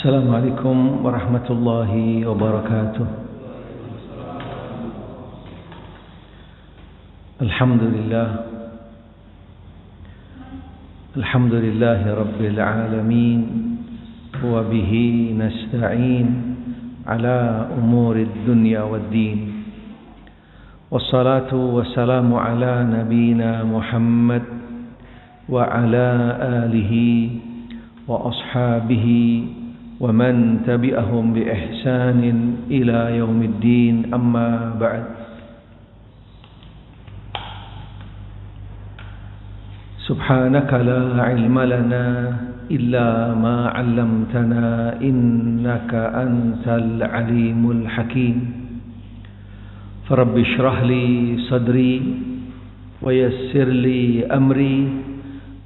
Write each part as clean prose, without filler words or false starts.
Assalamualaikum warahmatullahi wabarakatuh. Alhamdulillahi rabbil alamin wa bihi nasta'in ala umurid dunya waddin. Wassalatu wassalamu ala nabiyyina Muhammad wa ala alihi wa ashabihi wa man tabi'ahum bi ihsanin ila yaumiddin, amma ba'd. Subhanaka la ilma lana illa ma 'allamtana innaka antal alimul hakim. Farabbi shrah li sadri wa yassir li amri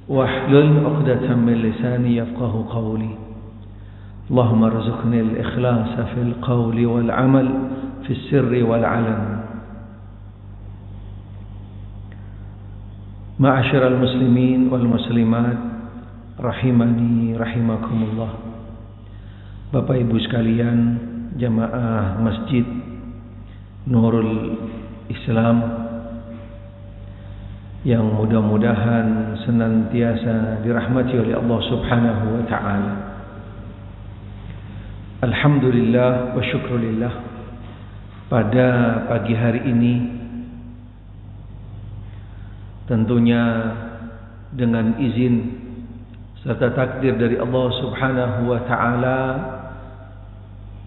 wahlul 'uqdatam min lisani yafqahu qawli. Allahumma rzuqni al-ikhlasa fil qawli wal 'amal fis sirri wal 'alan. Ma'asyiral muslimin wal muslimat rahimani rahimakumullah. Bapak Ibu sekalian, jamaah Masjid Nurul Islam yang mudah-mudahan senantiasa dirahmati oleh Allah Subhanahu wa taala. Alhamdulillah wa syukrulillah, pada pagi hari ini tentunya dengan izin serta takdir dari Allah Subhanahu wa taala,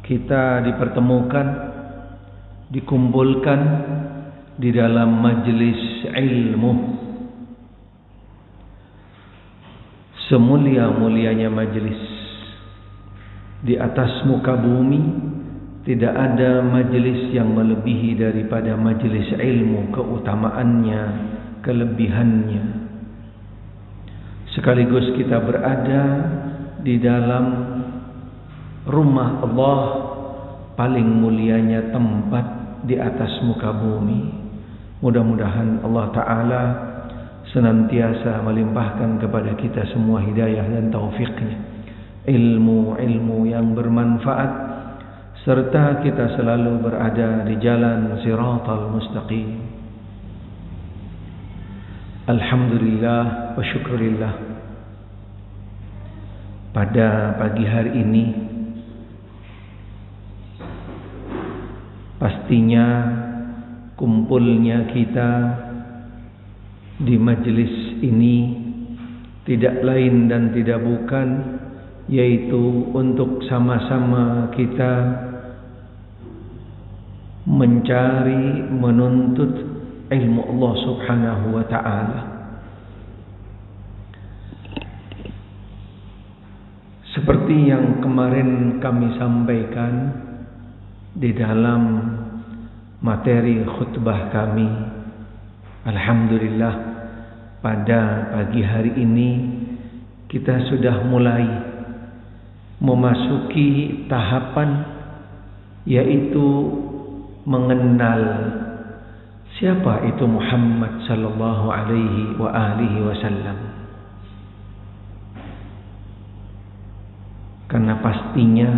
kita dipertemukan, dikumpulkan di dalam majelis ilmu. Semulia-mulianya majelis di atas muka bumi, tidak ada majelis yang melebihi daripada majelis ilmu, keutamaannya, kelebihannya. Sekaligus kita berada di dalam rumah Allah, paling mulianya tempat di atas muka bumi. Mudah-mudahan Allah Ta'ala senantiasa melimpahkan kepada kita semua hidayah dan taufiknya, ilmu-ilmu yang bermanfaat, serta kita selalu berada di jalan siratal mustaqim. Alhamdulillah wa syukurillah, pada pagi hari ini pastinya kumpulnya kita di majelis ini tidak lain dan tidak bukan yaitu untuk sama-sama kita mencari, menuntut ilmu Allah Subhanahu wa ta'ala. Seperti yang kemarin kami sampaikan di dalam materi khutbah kami, alhamdulillah pada pagi hari ini kita sudah mulai memasuki tahapan, yaitu mengenal siapa itu Muhammad sallallahu alaihi wa alihi wasallam. Karena pastinya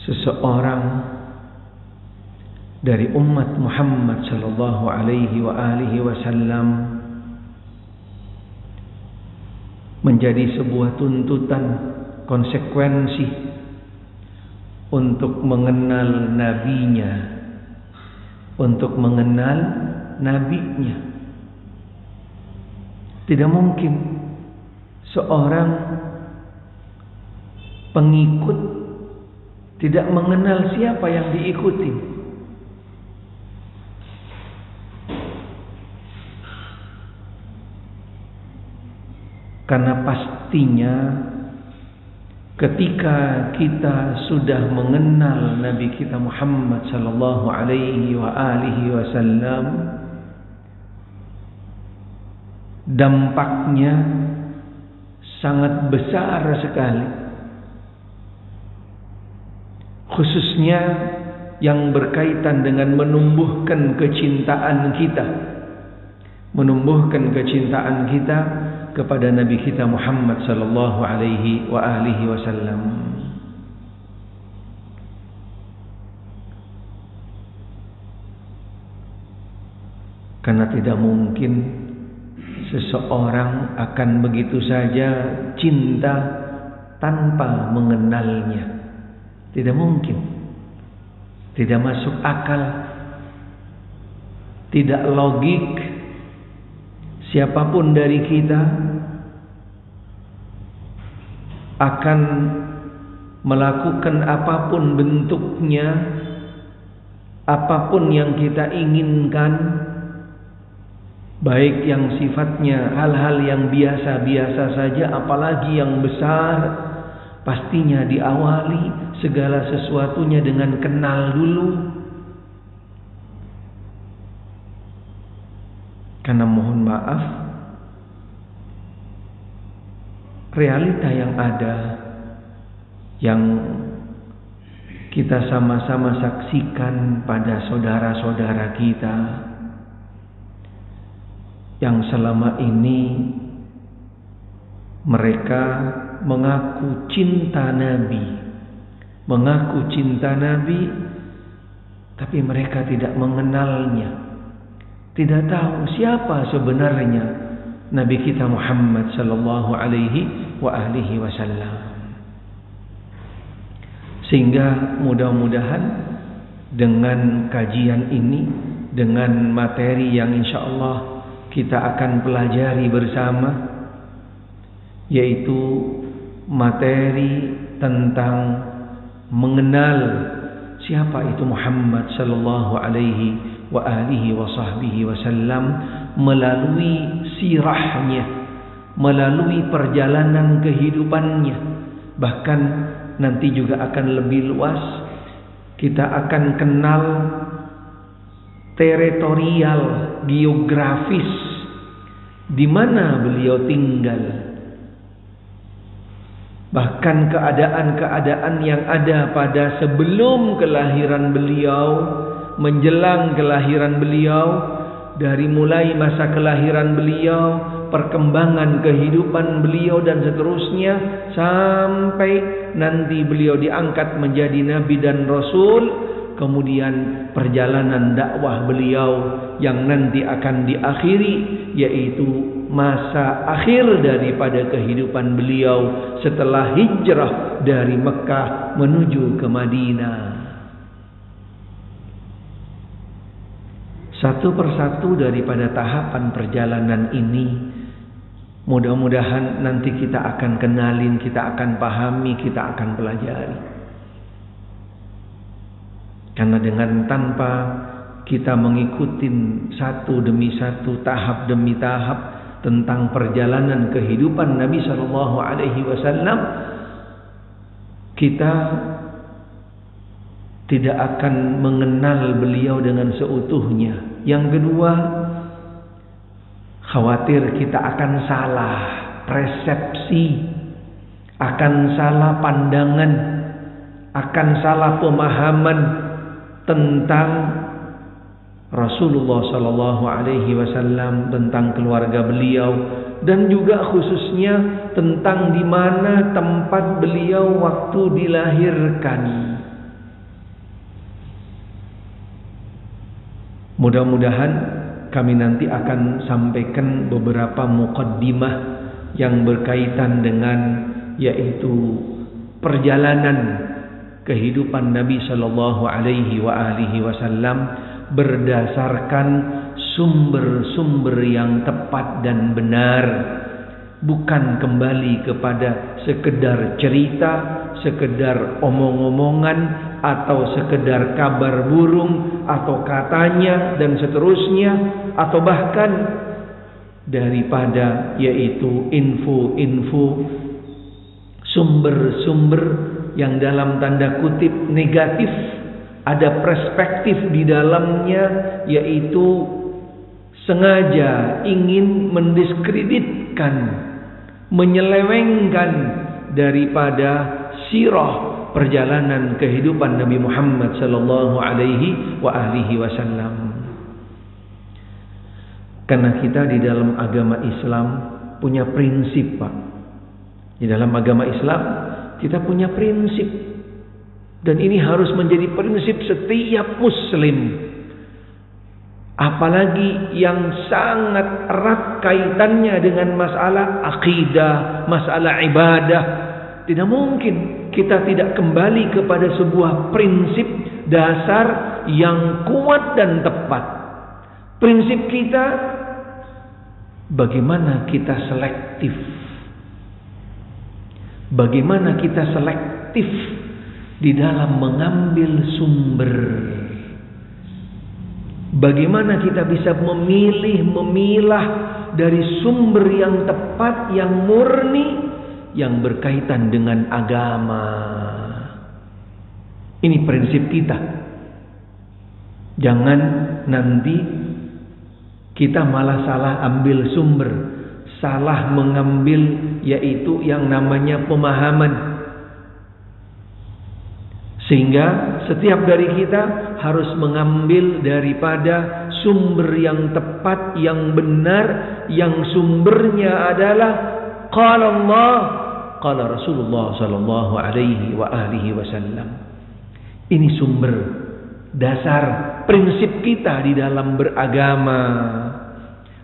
seseorang dari umat Muhammad sallallahu alaihi wa alihi wasallam menjadi sebuah tuntutan, konsekuensi untuk mengenal nabinya, untuk mengenal nabinya. Tidak mungkin seorang pengikut tidak mengenal siapa yang diikuti. Karena pastinya ketika kita sudah mengenal Nabi kita Muhammad sallallahu alaihi wa alihi wasallam, dampaknya sangat besar sekali, khususnya yang berkaitan dengan menumbuhkan kecintaan kita kepada Nabi kita Muhammad sallallahu alaihi wa alihi wasallam. Karena tidak mungkin seseorang akan begitu saja cinta tanpa mengenalnya. Tidak mungkin. Tidak masuk akal. Tidak logik. Siapapun dari kita akan melakukan apapun bentuknya, apapun yang kita inginkan, baik yang sifatnya hal-hal yang biasa-biasa saja, apalagi yang besar, pastinya diawali segala sesuatunya dengan kenal dulu. Karena mohon maaf, realita yang ada, yang kita sama-sama saksikan pada saudara-saudara kita yang selama ini mereka mengaku cinta Nabi, tapi mereka tidak mengenalnya, tidak tahu siapa sebenarnya Nabi kita Muhammad sallallahu alaihi wa alihi wasallam. Sehingga mudah-mudahan dengan kajian ini, dengan materi yang insyaallah kita akan pelajari bersama, yaitu materi tentang mengenal siapa itu Muhammad sallallahu alaihi wa alihi wa sahbihi wasallam melalui sirahnya, melalui perjalanan kehidupannya. Bahkan nanti juga akan lebih luas, kita akan kenal teritorial, geografis, di mana beliau tinggal. Bahkan keadaan-keadaan yang ada pada sebelum kelahiran beliau, menjelang kelahiran beliau, dari mulai masa kelahiran beliau, perkembangan kehidupan beliau dan seterusnya, sampai nanti beliau diangkat menjadi Nabi dan Rasul. Kemudian perjalanan dakwah beliau yang nanti akan diakhiri, yaitu masa akhir daripada kehidupan beliau setelah hijrah dari Mekah menuju ke Madinah. Satu persatu daripada tahapan perjalanan ini, mudah-mudahan nanti kita akan kenalin, kita akan pahami, kita akan pelajari. Karena dengan tanpa kita mengikuti satu demi satu, tahap demi tahap tentang perjalanan kehidupan Nabi sallallahu alaihi wasallam, kita tidak akan mengenal beliau dengan seutuhnya. Yang kedua, khawatir kita akan salah persepsi, akan salah pandangan, akan salah pemahaman tentang Rasulullah sallallahu alaihi wasallam, tentang keluarga beliau, dan juga khususnya tentang di mana tempat beliau waktu dilahirkan. Mudah-mudahan kami nanti akan sampaikan beberapa muqaddimah yang berkaitan dengan, yaitu perjalanan kehidupan Nabi sallallahu alaihi wa alihi wasallam berdasarkan sumber-sumber yang tepat dan benar, bukan kembali kepada sekedar cerita, sekedar omong-omongan, atau sekedar kabar burung, atau katanya dan seterusnya, atau bahkan daripada yaitu info-info, sumber-sumber yang dalam tanda kutip negatif, ada perspektif di dalamnya, yaitu sengaja ingin mendiskreditkan, menyelewengkan daripada sirah perjalanan kehidupan Nabi Muhammad sallallahu alaihi wa alihi wasallam. Karena kita di dalam agama Islam punya prinsip, Pak. Di dalam agama Islam kita punya prinsip, dan ini harus menjadi prinsip setiap muslim. Apalagi yang sangat erat kaitannya dengan masalah akidah, masalah ibadah. Tidak mungkin kita tidak kembali kepada sebuah prinsip dasar yang kuat dan tepat. Prinsip kita, bagaimana kita selektif. Bagaimana kita selektif di dalam mengambil sumber. Bagaimana kita bisa memilah dari sumber yang tepat, yang murni, yang berkaitan dengan agama. Ini prinsip kita. Jangan nanti kita malah salah ambil sumber, salah mengambil, yaitu yang namanya pemahaman. Sehingga setiap dari kita harus mengambil daripada sumber yang tepat, yang benar, yang sumbernya adalah qala Allah, qala Rasulullah sallallahu alaihi wa alihi wasallam. Ini sumber dasar prinsip kita di dalam beragama.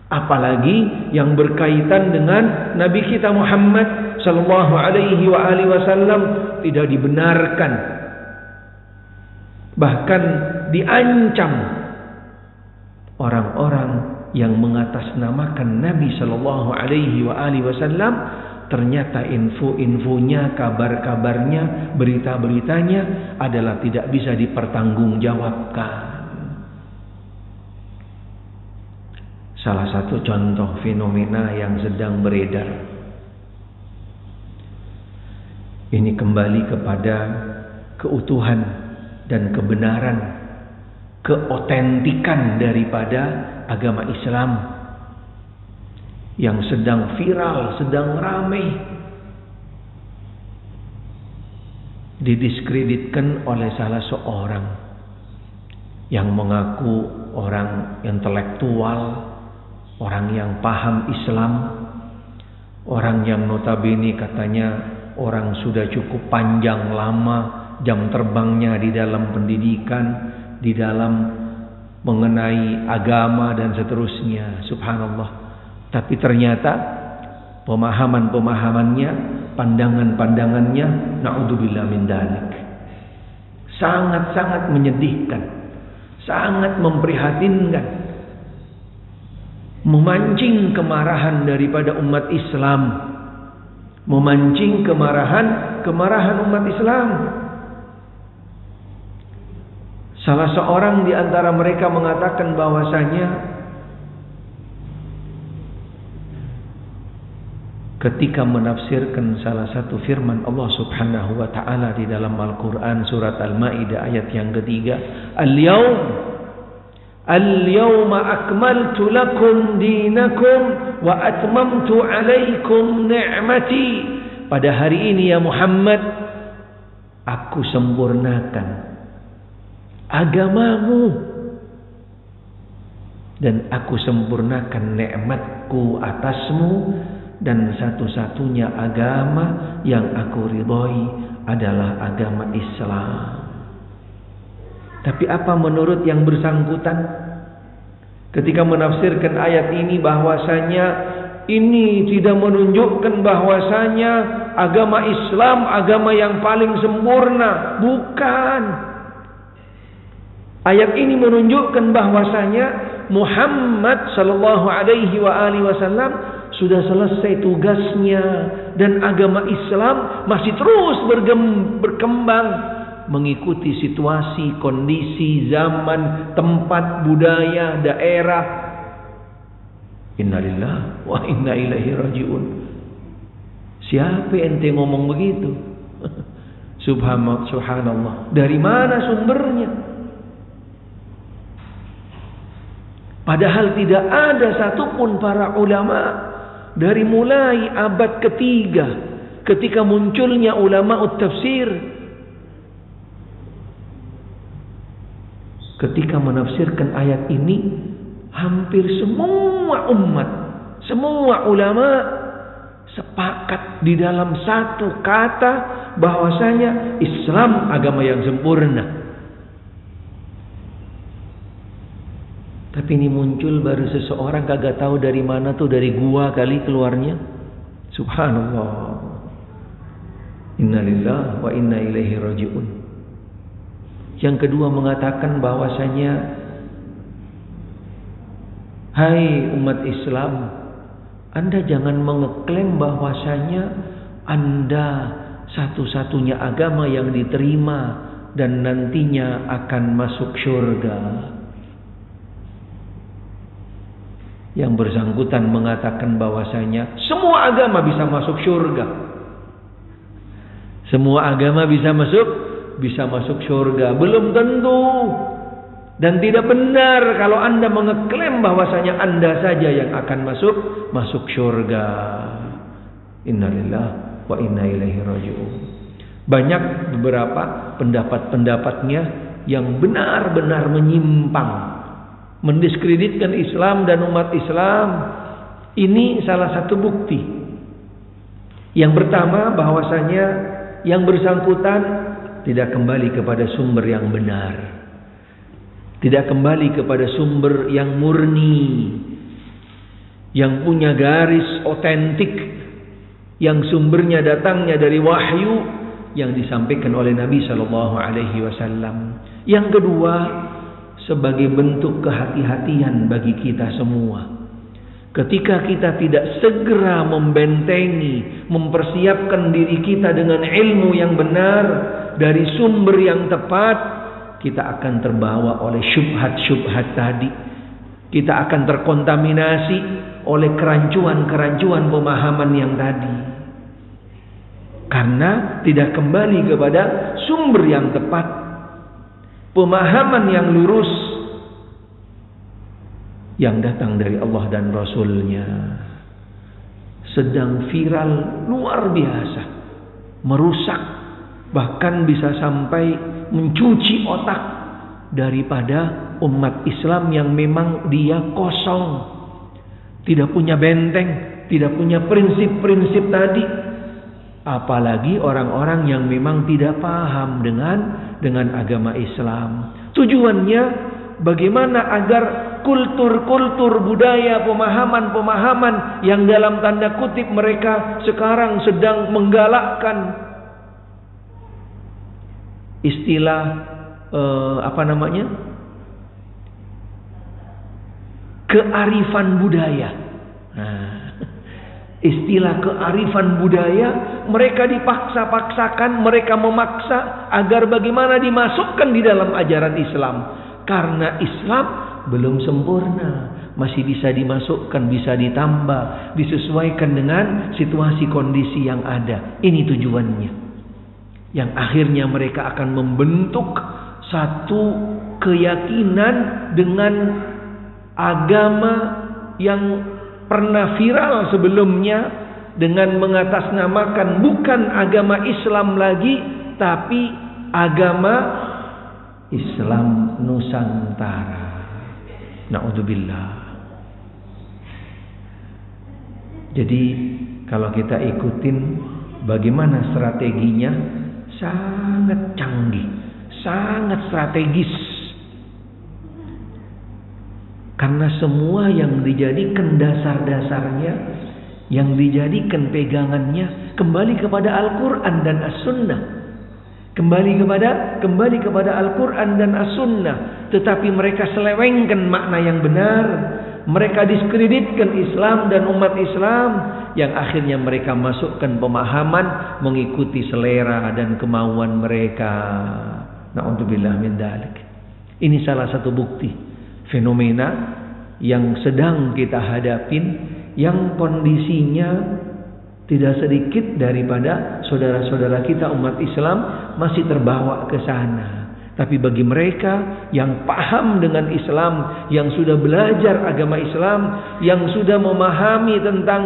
Apalagi yang berkaitan dengan Nabi kita Muhammad sallallahu alaihi wa alihi wasallam tidak dibenarkan. Bahkan diancam orang-orang yang mengatasnamakan Nabi sallallahu alaihi wa alihi wasallam. Ternyata info-infonya, kabar-kabarnya, berita-beritanya adalah tidak bisa dipertanggungjawabkan. Salah satu contoh fenomena yang sedang beredar. Ini kembali kepada keutuhan dan kebenaran, keotentikan daripada agama Islam yang sedang viral, sedang ramai, didiskreditkan oleh salah seorang yang mengaku orang intelektual, orang yang paham Islam, orang yang notabene katanya orang sudah cukup panjang lama jam terbangnya di dalam pendidikan, di dalam mengenai agama dan seterusnya. Subhanallah. Tapi ternyata pemahaman-pemahamannya, pandangan-pandangannya, na'udzubillah min dzalik, sangat-sangat menyedihkan, sangat memprihatinkan, memancing kemarahan daripada umat Islam, memancing kemarahan umat Islam. Salah seorang di antara mereka mengatakan bahwasanya ketika menafsirkan salah satu firman Allah Subhanahu wa taala di dalam Al-Qur'an surat Al-Maidah ayat yang ketiga, Al-yawma akmaltu lakum dinakum wa atmamtu alaikum ni'mati. Pada hari ini ya Muhammad, aku sempurnakan agamamu dan aku sempurnakan nikmatku atasmu, dan satu-satunya agama yang aku ridhoi adalah agama Islam. Tapi apa menurut yang bersangkutan ketika menafsirkan ayat ini bahwasanya ini tidak menunjukkan bahwasanya agama Islam agama yang paling sempurna? Bukan. Ayat ini menunjukkan bahwasanya Muhammad sallallahu alaihi wa alihi wasallam sudah selesai tugasnya, dan agama Islam masih terus berkembang mengikuti situasi, kondisi, zaman, tempat, budaya, daerah. Innalillahi wa inna ilaihi rajiun. Siapa ente ngomong begitu? Subhanallah. Dari mana sumbernya? Padahal tidak ada satupun para ulama dari mulai abad ketiga ketika munculnya ulama tafsir, ketika menafsirkan ayat ini, hampir semua umat, semua ulama sepakat di dalam satu kata bahwasanya Islam agama yang sempurna. Tapi ini muncul baru seseorang kagak tahu dari mana tuh, dari gua kali keluarnya. Subhanallah. Innalillahi wa inna ilaihi raji'un. Yang kedua mengatakan bahwasanya, hai umat Islam, Anda jangan mengeklaim bahwasanya Anda satu-satunya agama yang diterima dan nantinya akan masuk surga. Yang bersangkutan mengatakan bahwasanya semua agama bisa masuk surga. Semua agama bisa masuk surga. Belum tentu. Dan tidak benar kalau Anda mengeklaim bahwasanya Anda saja yang akan masuk surga. Innalillahi wa inna ilaihi raji'un. Banyak beberapa pendapat-pendapatnya yang benar-benar menyimpang, mendiskreditkan Islam dan umat Islam. Ini salah satu bukti. Yang pertama bahwasanya yang bersangkutan tidak kembali kepada sumber yang benar. Tidak kembali kepada sumber yang murni, yang punya garis otentik, yang sumbernya datangnya dari wahyu yang disampaikan oleh Nabi Shallallahu Alaihi Wasallam. Yang kedua, sebagai bentuk kehati-hatian bagi kita semua, ketika kita tidak segera membentengi, mempersiapkan diri kita dengan ilmu yang benar dari sumber yang tepat, kita akan terbawa oleh syubhat-syubhat tadi. Kita akan terkontaminasi oleh kerancuan-kerancuan pemahaman yang tadi. Karena tidak kembali kepada sumber yang tepat, pemahaman yang lurus yang datang dari Allah dan Rasulnya. Sedang viral luar biasa, merusak, bahkan bisa sampai mencuci otak daripada umat Islam yang memang dia kosong, tidak punya benteng, tidak punya prinsip-prinsip tadi. Apalagi orang-orang yang memang tidak paham dengan agama Islam. Tujuannya bagaimana agar kultur-kultur, budaya, pemahaman-pemahaman yang dalam tanda kutip mereka sekarang sedang menggalakkan istilah kearifan budaya. Istilah kearifan budaya mereka dipaksa-paksakan, mereka memaksa agar bagaimana dimasukkan di dalam ajaran Islam. Karena Islam belum sempurna, masih bisa dimasukkan, bisa ditambah, disesuaikan dengan situasi kondisi yang ada. Ini tujuannya. Yang akhirnya mereka akan membentuk satu keyakinan dengan agama yang pernah viral sebelumnya, dengan mengatasnamakan bukan agama Islam lagi, tapi agama Islam Nusantara. Na'udzubillah. Jadi kalau kita ikutin bagaimana strateginya, sangat canggih, sangat strategis. Karena semua yang dijadikan dasar-dasarnya, yang dijadikan pegangannya kembali kepada Al-Quran dan As-Sunnah. Kembali kepada Al-Quran dan As-Sunnah. Tetapi mereka selewengkan makna yang benar. Mereka diskreditkan Islam dan umat Islam, yang akhirnya mereka masukkan pemahaman mengikuti selera dan kemauan mereka. Na'udzubillah min dzalik. Ini salah satu bukti fenomena yang sedang kita hadapin, yang kondisinya tidak sedikit daripada saudara-saudara kita umat Islam masih terbawa ke sana. Tapi bagi mereka yang paham dengan Islam, yang sudah belajar agama Islam, yang sudah memahami tentang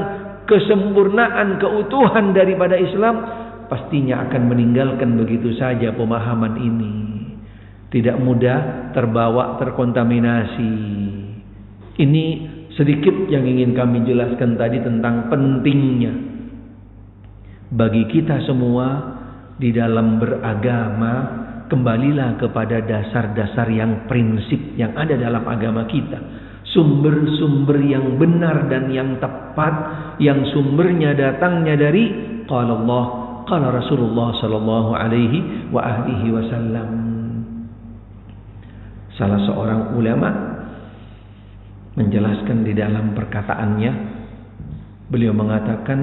kesempurnaan, keutuhan daripada Islam, pastinya akan meninggalkan begitu saja pemahaman ini. Tidak mudah terbawa, terkontaminasi. Ini sedikit yang ingin kami jelaskan tadi tentang pentingnya Bagi kita semua di dalam beragama, kembalilah kepada dasar-dasar yang prinsip yang ada dalam agama kita. Sumber-sumber yang benar dan yang tepat, yang sumbernya datangnya dari qala Allah, qala Rasulullah sallallahu alaihi wa alihi wasallam. Salah seorang ulama menjelaskan di dalam perkataannya, beliau mengatakan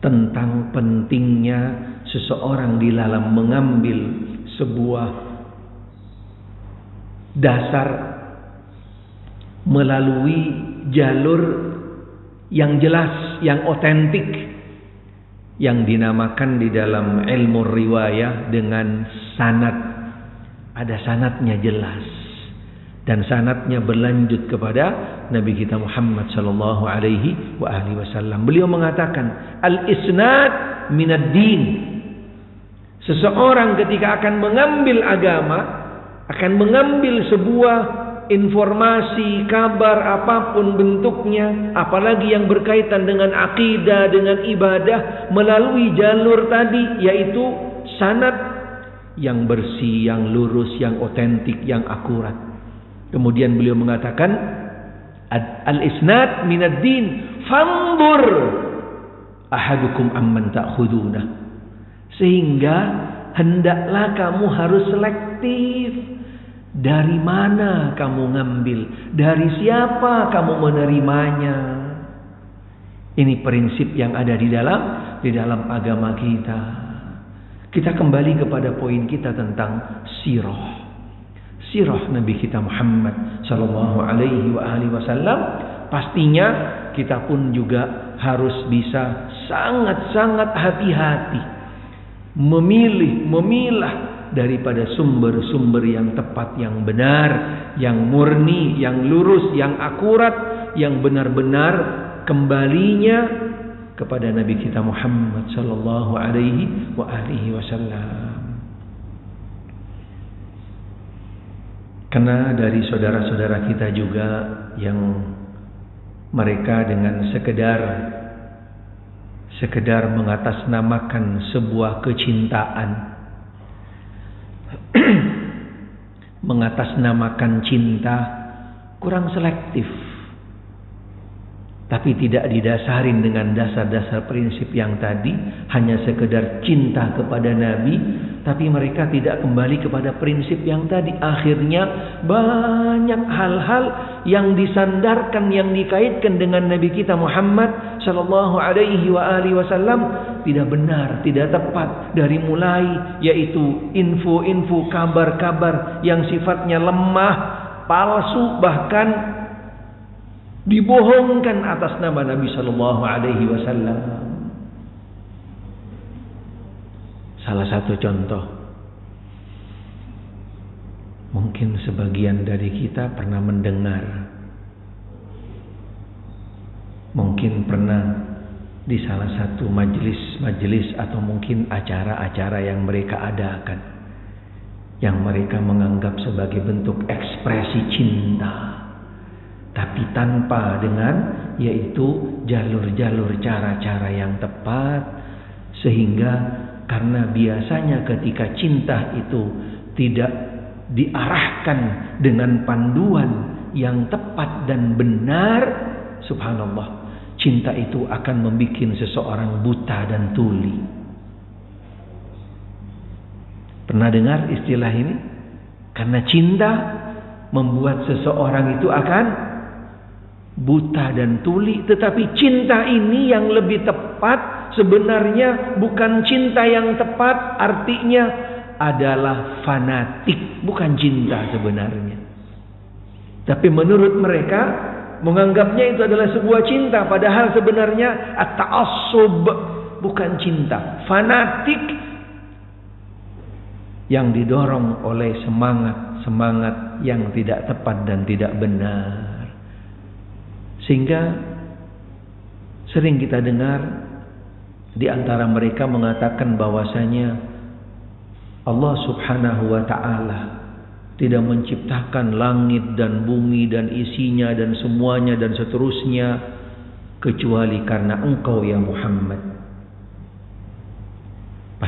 tentang pentingnya seseorang di dalam mengambil sebuah dasar melalui jalur yang jelas, yang otentik, yang dinamakan di dalam ilmu riwayah dengan sanad. Ada sanadnya jelas, dan sanadnya berlanjut kepada Nabi kita Muhammad sallallahu alaihi wa alihi wasallam. Beliau mengatakan, al-isnad minad din. Seseorang ketika akan mengambil agama, akan mengambil sebuah informasi, kabar apapun bentuknya, apalagi yang berkaitan dengan akidah, dengan ibadah, melalui jalur tadi, yaitu sanad yang bersih, yang lurus, yang otentik, yang akurat. Kemudian beliau mengatakan, al-isnad minad din, fanzur ahadukum amman ta'khuduna. Sehingga hendaklah kamu harus selektif. Dari mana kamu ngambil, dari siapa kamu menerimanya. Ini prinsip yang ada di dalam agama kita. Kita kembali kepada poin kita tentang sirah. Sirah Nabi kita Muhammad sallallahu alaihi wa alihi wasallam. Pastinya kita pun juga harus bisa sangat-sangat hati-hati memilah daripada sumber-sumber yang tepat, yang benar, yang murni, yang lurus, yang akurat, yang benar-benar kembalinya kepada Nabi kita Muhammad sallallahu alaihi wa alihi wasallam. Karena dari saudara-saudara kita juga yang mereka dengan sekedar mengatasnamakan sebuah kecintaan, mengatasnamakan cinta, kurang selektif, tapi tidak didasarin dengan dasar-dasar prinsip yang tadi, hanya sekedar cinta kepada Nabi, tapi mereka tidak kembali kepada prinsip yang tadi. Akhirnya banyak hal-hal yang disandarkan, yang dikaitkan dengan Nabi kita Muhammad sallallahu alaihi wa alihi wasallam tidak benar, tidak tepat. Dari mulai yaitu info-info, kabar-kabar yang sifatnya lemah, palsu, bahkan dibohongkan atas nama Nabi sallallahu alaihi wasallam. Salah satu contoh, mungkin sebagian dari kita pernah mendengar, mungkin pernah di salah satu majelis atau mungkin acara-acara yang mereka adakan, yang mereka menganggap sebagai bentuk ekspresi cinta, tapi tanpa dengan yaitu jalur-jalur cara-cara yang tepat. Sehingga karena biasanya ketika cinta itu tidak diarahkan dengan panduan yang tepat dan benar, subhanallah, cinta itu akan membuat seseorang buta dan tuli. Pernah dengar istilah ini? Karena cinta membuat seseorang itu akan buta dan tuli. Tetapi cinta ini yang lebih tepat sebenarnya bukan cinta yang tepat, artinya adalah fanatik, bukan cinta sebenarnya. Tapi menurut mereka menganggapnya itu adalah sebuah cinta, padahal sebenarnya at-ta'assub, bukan cinta, fanatik yang didorong oleh semangat yang tidak tepat dan tidak benar. Sehingga sering kita dengar di antara mereka mengatakan bahwasanya Allah Subhanahu wa ta'ala tidak menciptakan langit dan bumi dan isinya dan semuanya dan seterusnya kecuali karena engkau ya Muhammad.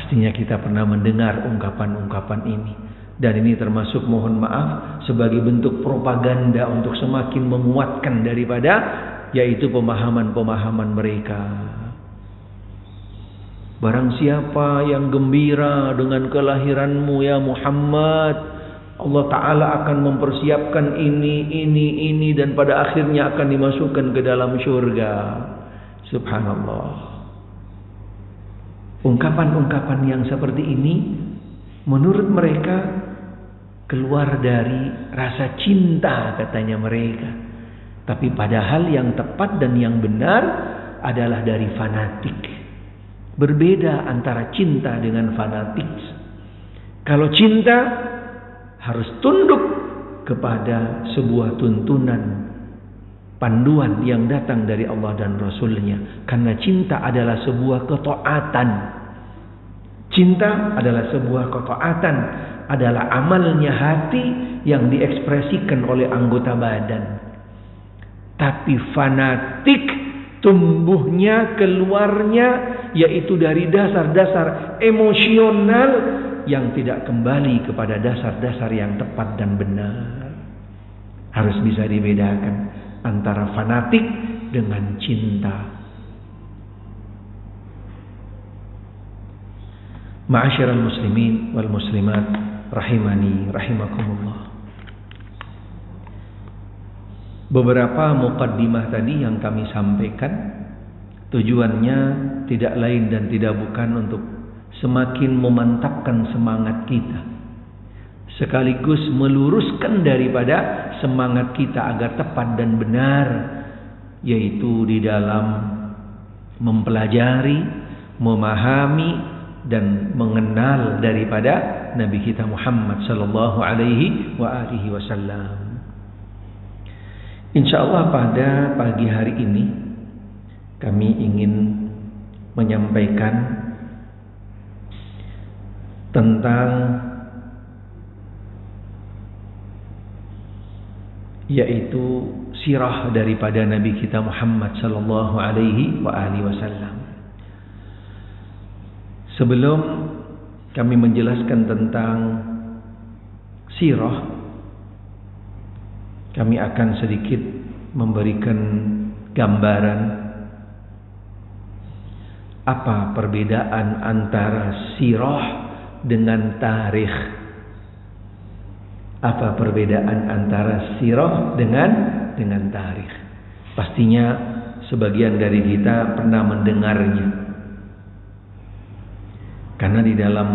Pastinya kita pernah mendengar ungkapan-ungkapan ini. Dan ini termasuk, mohon maaf, sebagai bentuk propaganda untuk semakin menguatkan daripada yaitu pemahaman-pemahaman mereka. Barang siapa yang gembira dengan kelahiranmu ya Muhammad, Allah Ta'ala akan mempersiapkan ini dan pada akhirnya akan dimasukkan ke dalam surga. Subhanallah. Ungkapan-ungkapan yang seperti ini menurut mereka keluar dari rasa cinta, katanya mereka. Tapi padahal yang tepat dan yang benar adalah dari fanatik. Berbeda antara cinta dengan fanatik. Kalau cinta harus tunduk kepada sebuah tuntunan, panduan yang datang dari Allah dan Rasulnya. Karena cinta adalah sebuah ketaatan. Cinta adalah sebuah ketaatan, adalah amalnya hati yang diekspresikan oleh anggota badan. Tapi fanatik tumbuhnya, keluarnya yaitu dari dasar-dasar emosional yang tidak kembali kepada dasar-dasar yang tepat dan benar. Harus bisa dibedakan antara fanatik dengan cinta. Ma'asyiral muslimin wal muslimat rahimani rahimakumullah. Beberapa muqaddimah tadi yang kami sampaikan tujuannya tidak lain dan tidak bukan untuk semakin memantapkan semangat kita, sekaligus meluruskan daripada semangat kita agar tepat dan benar, yaitu di dalam mempelajari, memahami dan mengenal daripada Nabi kita Muhammad sallallahu alaihi wasallam. Insyaallah pada pagi hari ini kami ingin menyampaikan tentang yaitu sirah daripada Nabi kita Muhammad sallallahu alaihi wasallam. Sebelum kami menjelaskan tentang sirah, kami akan sedikit memberikan gambaran apa perbedaan antara sirah dengan tarikh. Apa perbedaan antara sirah dengan tarikh? Pastinya sebagian dari kita pernah mendengarnya. Karena di dalam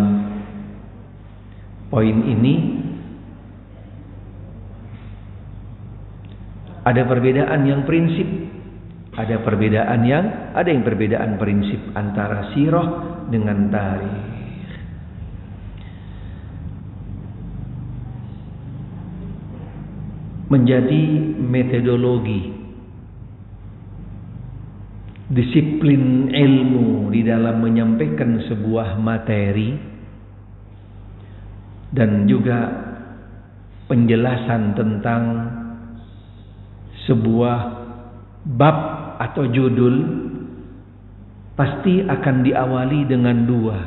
poin ini ada perbedaan yang prinsip, ada yang perbedaan prinsip antara sirah dengan tarikh. Menjadi metodologi, disiplin ilmu di dalam menyampaikan sebuah materi dan juga penjelasan tentang sebuah bab atau judul pasti akan diawali dengan dua,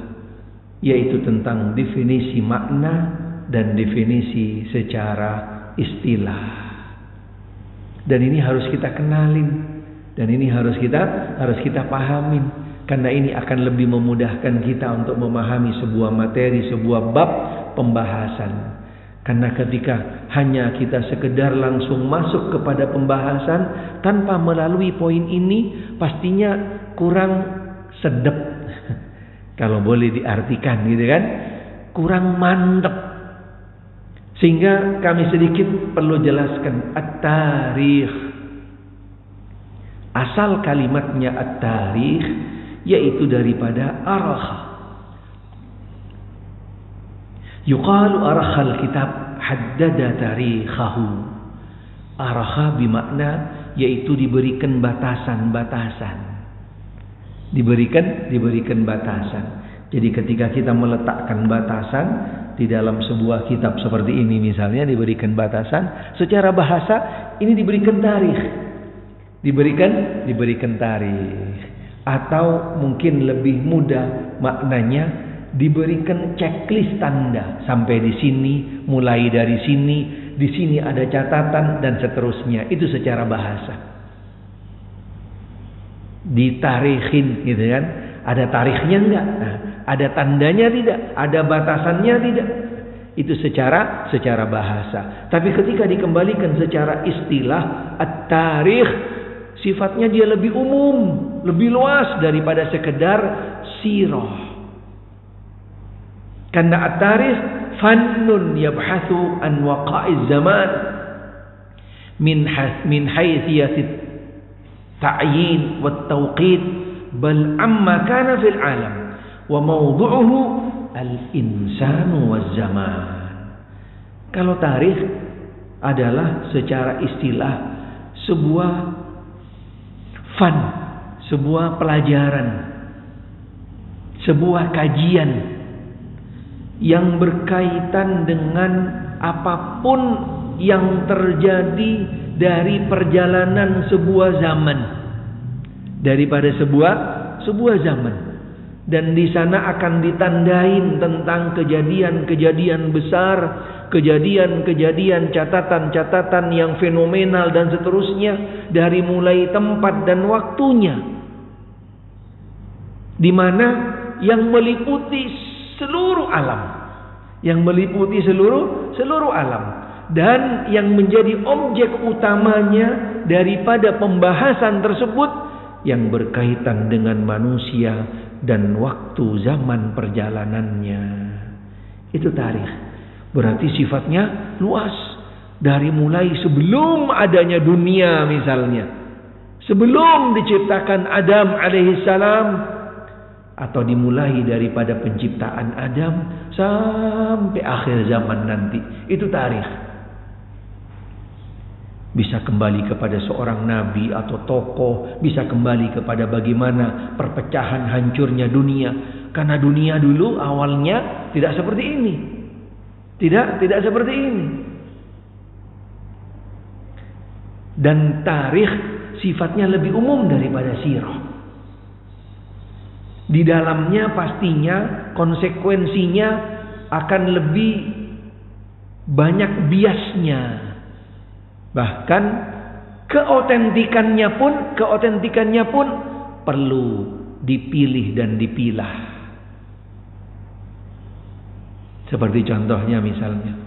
yaitu tentang definisi makna dan definisi secara istilah. Dan ini harus kita kenalin. Dan ini harus kita pahamin, karena ini akan lebih memudahkan kita untuk memahami sebuah materi, sebuah bab pembahasan. Karena ketika hanya kita sekedar langsung masuk kepada pembahasan tanpa melalui poin ini, pastinya kurang sedep. Kalau boleh diartikan gitu kan, kurang mantep. Sehingga kami sedikit perlu jelaskan at-tarikh. Asal kalimatnya at-tarikh yaitu daripada arakha. Yuqalu arakhal kitab haddada tarikhahu. Arakha bermakna yaitu diberikan batasan-batasan. Diberikan batasan. Jadi ketika kita meletakkan batasan di dalam sebuah kitab seperti ini misalnya, diberikan batasan, secara bahasa ini diberikan tarikh. Diberikan tarikh, atau mungkin lebih mudah maknanya diberikan checklist tanda sampai di sini, mulai dari sini, di sini ada catatan dan seterusnya. Itu secara bahasa. Ditarikhin gitu kan. Ada tarikhnya enggak? Nah, ada tandanya tidak? Ada batasannya tidak? Itu secara bahasa. Tapi ketika dikembalikan secara istilah, at-tarikh sifatnya dia lebih umum, lebih luas daripada sekedar sirah. Karena at-tarikh fannun yabhathu an waqa'iz zaman min haythiyatit ta'yin wat tawqit bal amma kana fil alam wa mawdu'uhu al-insanu waz zaman. Kalau tarikh adalah secara istilah sebuah fun, sebuah pelajaran, sebuah kajian yang berkaitan dengan apapun yang terjadi dari perjalanan sebuah zaman, daripada sebuah zaman. Dan di sana akan ditandain tentang kejadian-kejadian besar, kejadian-kejadian, catatan-catatan yang fenomenal dan seterusnya, dari mulai tempat dan waktunya, di mana yang meliputi seluruh alam, seluruh alam, dan yang menjadi objek utamanya daripada pembahasan tersebut yang berkaitan dengan manusia dan waktu zaman perjalanannya. Itu tarikh. Berarti sifatnya luas, dari mulai sebelum adanya dunia misalnya, sebelum diciptakan Adam alaihissalam, atau dimulai daripada penciptaan Adam sampai akhir zaman nanti. Itu tarikh. Bisa kembali kepada seorang nabi atau tokoh, bisa kembali kepada bagaimana perpecahan hancurnya dunia. Karena dunia dulu awalnya tidak seperti ini. Tidak seperti ini. Dan tarikh sifatnya lebih umum daripada sirah. Di dalamnya pastinya konsekuensinya akan lebih banyak biasnya. Bahkan keotentikannya pun perlu dipilih dan dipilah. Seperti contohnya misalnya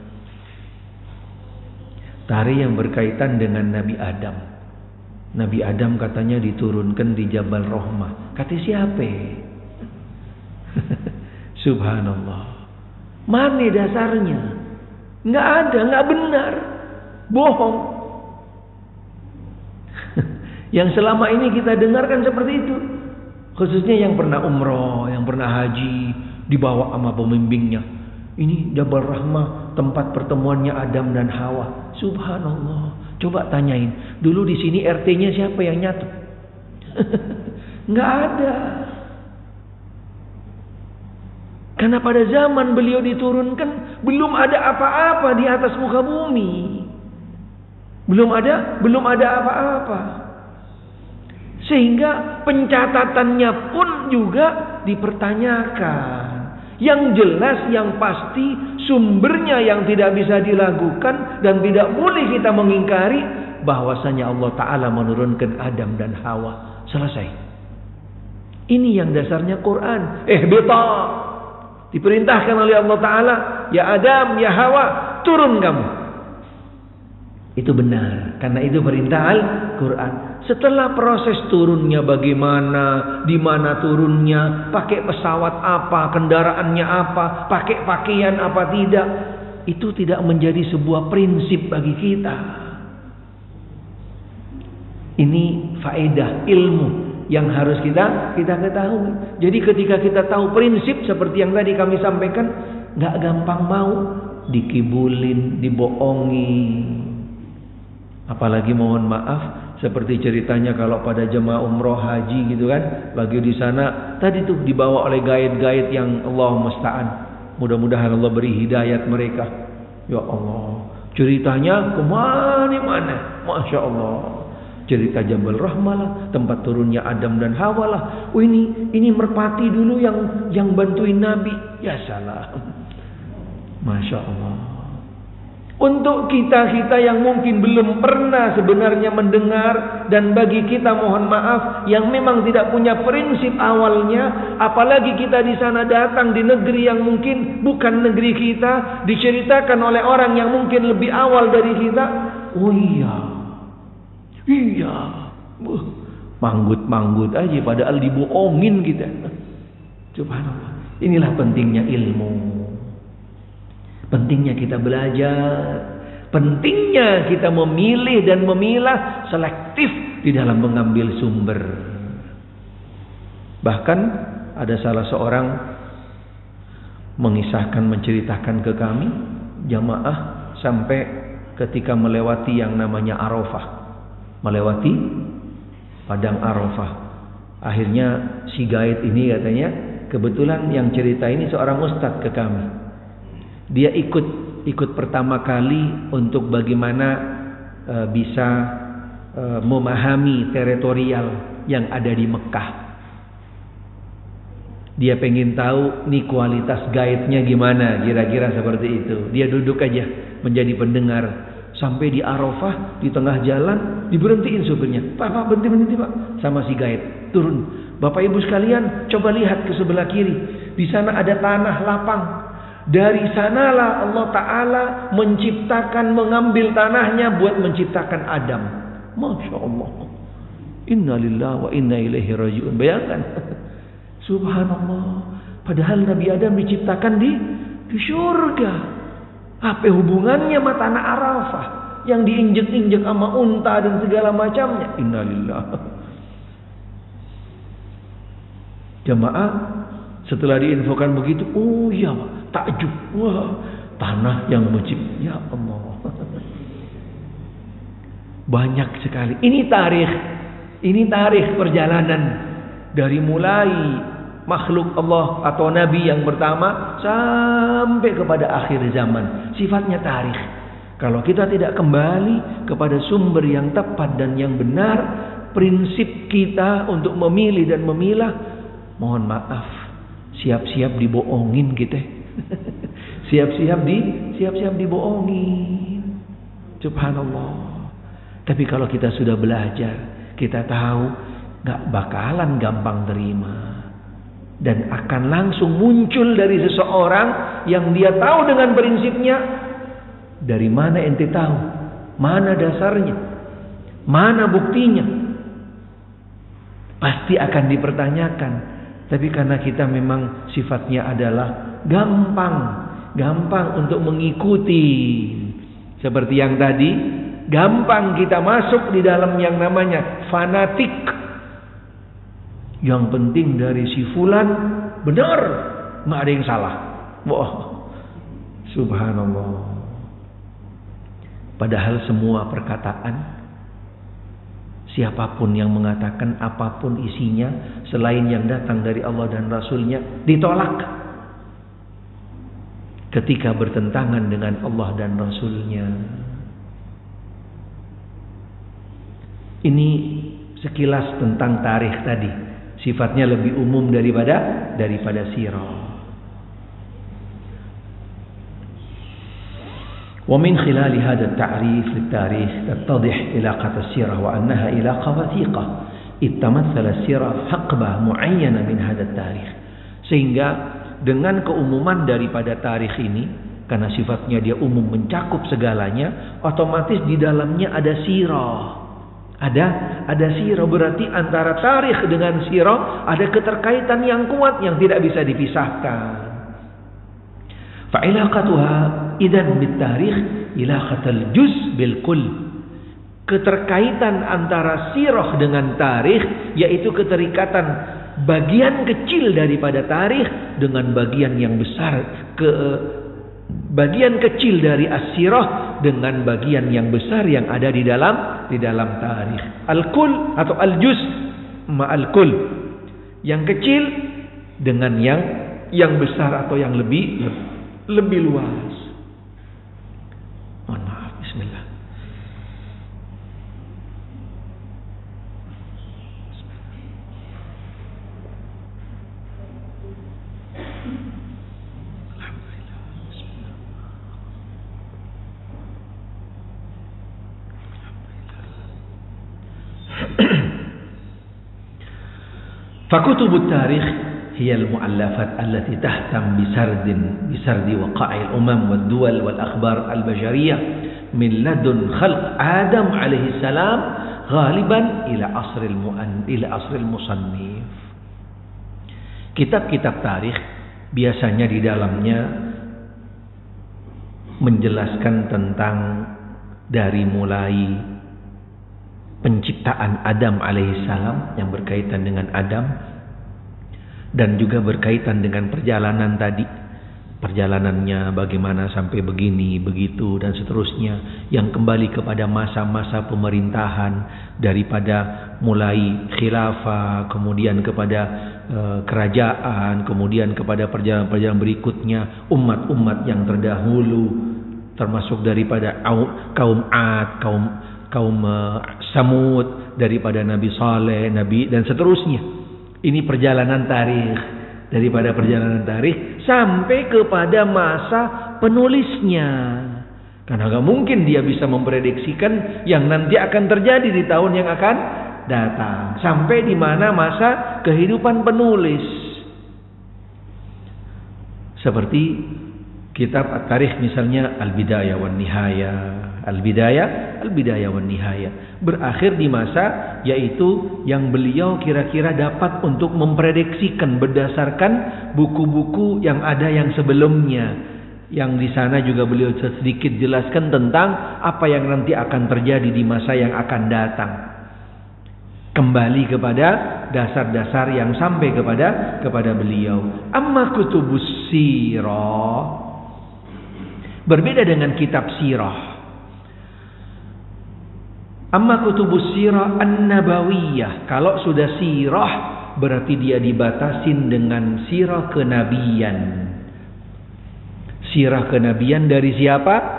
tarikh yang berkaitan dengan Nabi Adam. Nabi Adam katanya diturunkan di Jabal Rahmah. Kata siapa? Subhanallah. Mana dasarnya? Nggak ada, nggak benar. Bohong. Yang selama ini kita dengarkan seperti itu. Khususnya yang pernah umroh, yang pernah haji, dibawa sama pembimbingnya. Ini Jabal Rahmah, tempat pertemuannya Adam dan Hawa. Subhanallah. Coba tanyain, dulu di sini RT-nya siapa yang nyatet? Nggak ada. Karena pada zaman beliau diturunkan belum ada apa-apa di atas muka bumi. Belum ada apa-apa. Sehingga pencatatannya pun juga dipertanyakan. Yang jelas, yang pasti, sumbernya yang tidak bisa dilakukan dan tidak boleh kita mengingkari, bahwasanya Allah Ta'ala menurunkan Adam dan Hawa. Selesai. Ini yang dasarnya Quran. Beta diperintahkan oleh Allah Ta'ala, ya Adam, ya Hawa, turun kamu. Itu benar, karena itu perintah Al-Quran. Setelah proses turunnya bagaimana, di mana turunnya, pakai pesawat apa, kendaraannya apa, pakai pakaian apa tidak, itu tidak menjadi sebuah prinsip bagi kita. Ini faedah ilmu yang harus kita ketahui. Jadi ketika kita tahu prinsip seperti yang tadi kami sampaikan, nggak gampang mau dikibulin, dibohongi. Apalagi mohon maaf, seperti ceritanya kalau pada jemaah umroh haji gitu kan, lagi di sana tadi tuh dibawa oleh guide-guide yang Allah musta'an. Mudah-mudahan Allah beri hidayat mereka. Ya Allah, ceritanya kemana-mana, Masya Allah. cerita Jabal Rahmah lah, tempat turunnya Adam dan Hawa lah. Oh ini merpati dulu yang bantuin Nabi. Ya salam. Masya Allah. Untuk kita yang mungkin belum pernah sebenarnya mendengar, dan bagi kita mohon maaf yang memang tidak punya prinsip awalnya, apalagi kita di sana datang di negeri yang mungkin bukan negeri kita, diceritakan oleh orang yang mungkin lebih awal dari kita. Oh iya, manggut aja padahal dibohongin kita. Subhanallah. Inilah pentingnya ilmu. Pentingnya kita belajar, pentingnya kita memilih dan memilah, selektif di dalam mengambil sumber. Bahkan ada salah seorang menceritakan ke kami, jamaah sampai ketika melewati yang namanya Arafah, melewati padang Arafah. Akhirnya si guide ini katanya, kebetulan yang cerita ini seorang ustadz ke kami. Dia ikut pertama kali untuk bagaimana bisa memahami teritorial yang ada di Mekah. Dia pengen tahu nih kualitas guide-nya gimana, kira-kira seperti itu. Dia duduk aja menjadi pendengar. Sampai di Arafah, di tengah jalan diberhentiin supirnya. Pak, berhenti Pak. Sama si guide, turun. Bapak Ibu sekalian, coba lihat ke sebelah kiri. Di sana ada tanah lapang. Dari sanalah Allah Ta'ala mengambil tanahnya buat menciptakan Adam. Masya Allah. Inna lillahi wa inna ilaihi raji'un. Bayangkan. Subhanallah. Padahal Nabi Adam diciptakan di surga. Apa hubungannya sama tanah Arafah yang diinjek-injek sama unta dan segala macamnya? Inna lillahi. Jamaah, setelah diinfokan begitu, oh iya, takjub. Wah, tanah yang menciptakan. Ya Allah. Banyak sekali. Ini tarikh perjalanan dari mulai makhluk Allah atau Nabi yang pertama sampai kepada akhir zaman. Sifatnya tarikh. Kalau kita tidak kembali kepada sumber yang tepat dan yang benar, prinsip kita untuk memilih dan memilah, mohon maaf, siap-siap dibohongin kita. siap-siap dibohongin. Subhanallah. Tapi kalau kita sudah belajar, kita tahu gak bakalan gampang terima. Dan akan langsung muncul dari seseorang yang dia tahu dengan prinsipnya. Dari mana ente tahu? Mana dasarnya? Mana buktinya? Pasti akan dipertanyakan. Tapi karena kita memang sifatnya adalah gampang untuk mengikuti. Seperti yang tadi, gampang kita masuk di dalam yang namanya fanatik. Yang penting dari si fulan benar, nggak ada yang salah. Wah, subhanallah. Padahal semua perkataan, siapapun yang mengatakan apapun isinya selain yang datang dari Allah dan Rasulnya, ditolak ketika bertentangan dengan Allah dan Rasulnya. Ini sekilas tentang tarikh tadi. Sifatnya lebih umum daripada sirah. ومن خلال هذا التعريف للتاريخ تتضح علاقة السيرة وأنها علاقة وثيقة إذ تمثل السيرة حقبة معينة من هذا التاريخ. Sehingga dengan keumuman daripada tarikh ini, karena sifatnya dia umum mencakup segalanya, otomatis di dalamnya ada sirah. Ada sirah, berarti antara tarikh dengan sirah ada keterkaitan yang kuat yang tidak bisa dipisahkan. Fa'ilaqatuha idzan bitarikh ilaqatul juz bil kull. Keterkaitan antara sirah dengan tarikh yaitu keterikatan bagian kecil daripada tarikh dengan bagian yang besar, bagian kecil dari as-sirah dengan bagian yang besar yang ada di dalam tarikh. Al-kull atau al-juz ma'al kull. Yang kecil dengan yang besar atau yang lebih luas. Mohon maaf, bismillah. Fakutubut tarikh hiya al-mu'allafat allati tahtam bisardi waqa'i al-umam wad-duwal wal-akhbar al-bashariyah min ladun khalq Adam alaihi salam ghaliban ila asril musannif. Kitab-kitab tarikh biasanya di dalamnya menjelaskan tentang dari mulai penciptaan Adam alaihissalam yang berkaitan dengan Adam, dan juga berkaitan dengan perjalanan tadi, perjalanannya bagaimana sampai begini, begitu dan seterusnya, yang kembali kepada masa-masa pemerintahan daripada mulai khilafah, kemudian kepada kerajaan, kemudian kepada perjalanan-perjalanan berikutnya umat-umat yang terdahulu, termasuk daripada kaum Ad, kaum Samud, daripada Nabi Saleh, Nabi dan seterusnya. Ini perjalanan tarikh, daripada perjalanan tarikh sampai kepada masa penulisnya. Karena gak mungkin dia bisa memprediksikan yang nanti akan terjadi di tahun yang akan datang. Sampai di mana masa kehidupan penulis. Seperti kitab At-Tarikh misalnya Al-Bidayah wan Nihayah. Al-Bidayah wan Nihayah berakhir di masa yaitu yang beliau kira-kira dapat untuk memprediksikan berdasarkan buku-buku yang ada yang sebelumnya, yang di sana juga beliau sedikit jelaskan tentang apa yang nanti akan terjadi di masa yang akan datang, kembali kepada dasar-dasar yang sampai kepada beliau. Amma kutubus sirah berbeda dengan kitab sirah. Amma kutubus sirah an-nabawiyah, kalau sudah sirah berarti dia dibatasin dengan sirah kenabian. Sirah kenabian dari siapa?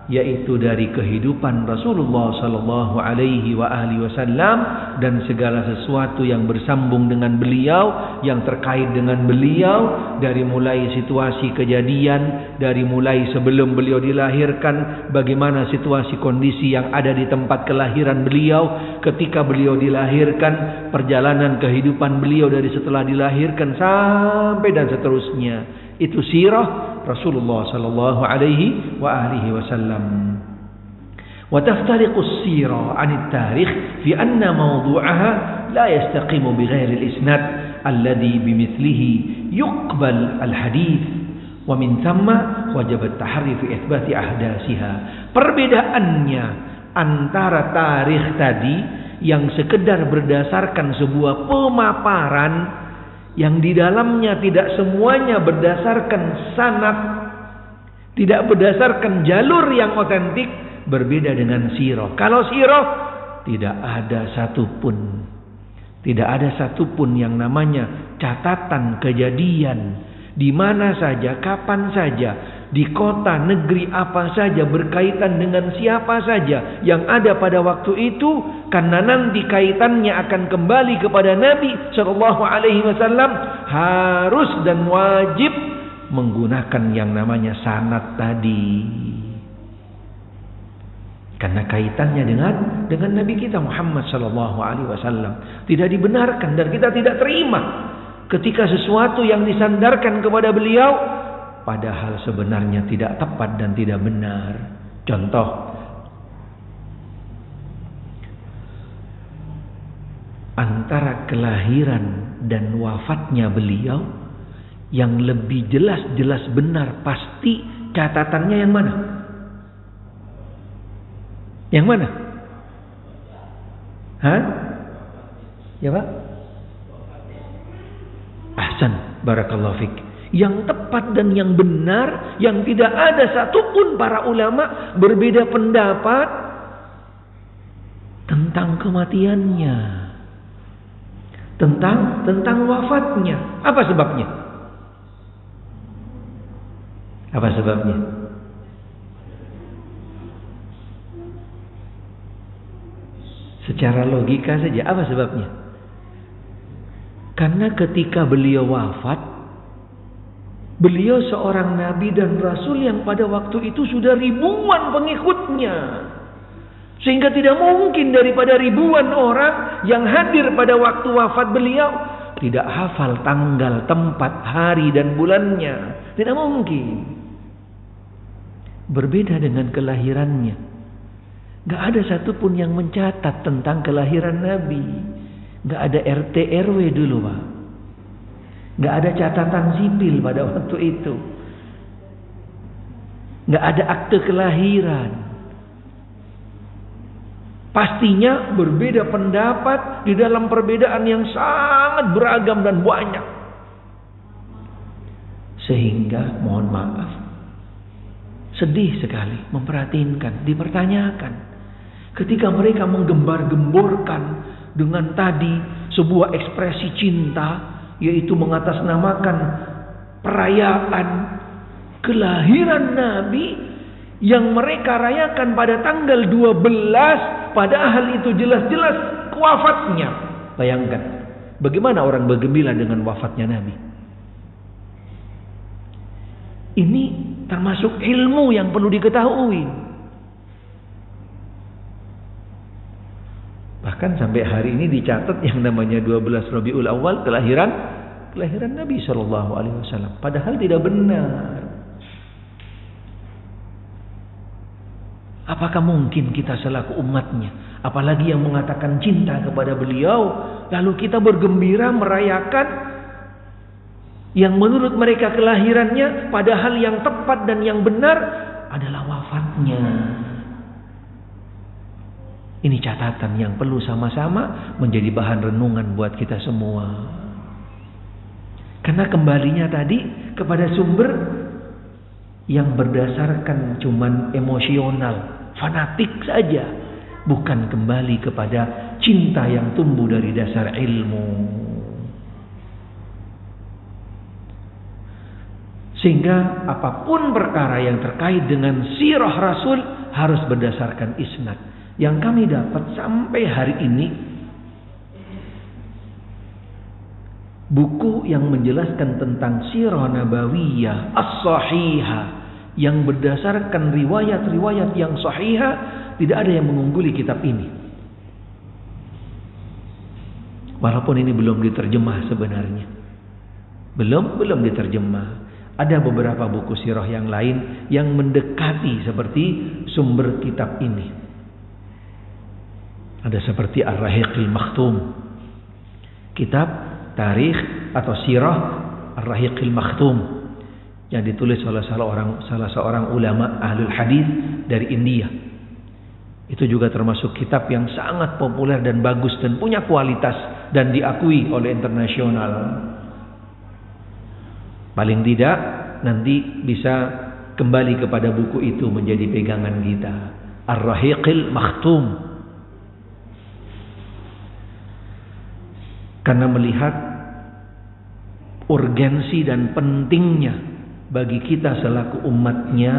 Yaitu dari kehidupan Rasulullah sallallahu alaihi wa alihi wasallam dan segala sesuatu yang bersambung dengan beliau, yang terkait dengan beliau, dari mulai situasi kejadian, dari mulai sebelum beliau dilahirkan, bagaimana situasi kondisi yang ada di tempat kelahiran beliau, ketika beliau dilahirkan, perjalanan kehidupan beliau dari setelah dilahirkan sampai dan seterusnya. Itu sirah Rasulullah sallallahu alaihi wa alihi wasallam. Wa taftariqu as-sirah 'an at-tarikh fi anna mawdu'aha la yastaqimu bighairi al-isnad alladhi bimithlihi yuqbal al-hadith wa min thamma wajib at-tahri fi itsbati ahdasiha. Perbedaannya antara tarikh tadi yang sekedar berdasarkan sebuah pemaparan yang di dalamnya tidak semuanya berdasarkan sanad, tidak berdasarkan jalur yang otentik, berbeda dengan sirah. Kalau sirah tidak ada satupun yang namanya catatan kejadian di mana saja, kapan saja, di kota, negeri apa saja, berkaitan dengan siapa saja yang ada pada waktu itu, karena nanti kaitannya akan kembali kepada Nabi Shallallahu Alaihi Wasallam, harus dan wajib menggunakan yang namanya sanad tadi, karena kaitannya dengan Nabi kita Muhammad Shallallahu Alaihi Wasallam. Tidak dibenarkan dan kita tidak terima ketika sesuatu yang disandarkan kepada beliau padahal sebenarnya tidak tepat dan tidak benar. Contoh, antara kelahiran dan wafatnya beliau yang lebih jelas benar pasti catatannya yang mana? Yang mana? Hah? Ya Pak? Ahsan, barakallahu fik. Yang tepat dan yang benar, yang tidak ada satupun para ulama berbeda pendapat tentang kematiannya, tentang wafatnya. Apa sebabnya? Apa sebabnya? Secara logika saja, apa sebabnya? Karena ketika beliau wafat, Beliau seorang nabi dan rasul yang pada waktu itu sudah ribuan pengikutnya. Sehingga tidak mungkin daripada ribuan orang yang hadir pada waktu wafat beliau tidak hafal tanggal, tempat, hari dan bulannya. Tidak mungkin. Berbeda dengan kelahirannya. Gak ada satupun yang mencatat tentang kelahiran Nabi. Gak ada RT RW dulu, Pak. Gak ada catatan sipil pada waktu itu. Gak ada akte kelahiran. Pastinya berbeda pendapat di dalam perbedaan yang sangat beragam dan banyak. Sehingga mohon maaf, sedih sekali memperhatikan, dipertanyakan. Ketika mereka menggembar-gemborkan dengan tadi sebuah ekspresi cinta, yaitu mengatasnamakan perayaan kelahiran Nabi yang mereka rayakan pada tanggal 12, padahal itu jelas-jelas wafatnya. Bayangkan, bagaimana orang bergembira dengan wafatnya Nabi. Ini termasuk ilmu yang perlu diketahui. Bahkan sampai hari ini dicatat yang namanya 12 Rabiul Awal kelahiran Nabi Shallallahu Alaihi Wasallam. Padahal tidak benar. Apakah mungkin kita selaku umatnya, apalagi yang mengatakan cinta kepada beliau, lalu kita bergembira merayakan yang menurut mereka kelahirannya, padahal yang tepat dan yang benar adalah wafatnya. Ini catatan yang perlu sama-sama menjadi bahan renungan buat kita semua. Karena kembalinya tadi kepada sumber yang berdasarkan cuman emosional, fanatik saja, bukan kembali kepada cinta yang tumbuh dari dasar ilmu. Sehingga apapun perkara yang terkait dengan sirah Rasul harus berdasarkan isnad. Yang kami dapat sampai hari ini, buku yang menjelaskan tentang sirah nabawiyah as-sahihah yang berdasarkan riwayat-riwayat yang sahihah, tidak ada yang mengungguli kitab ini. Walaupun ini belum diterjemah sebenarnya. Belum diterjemah. Ada beberapa buku sirah yang lain yang mendekati seperti sumber kitab ini. Ada seperti Ar-Rahiqil Makhtum, kitab tarikh atau sirah Ar-Rahiqil Makhtum yang ditulis oleh salah seorang ulama ahlul hadis dari India. Itu juga termasuk kitab yang sangat populer dan bagus dan punya kualitas dan diakui oleh internasional. Paling tidak nanti bisa kembali kepada buku itu menjadi pegangan kita. Ar-Rahiqil Makhtum. Karena melihat urgensi dan pentingnya bagi kita selaku umatnya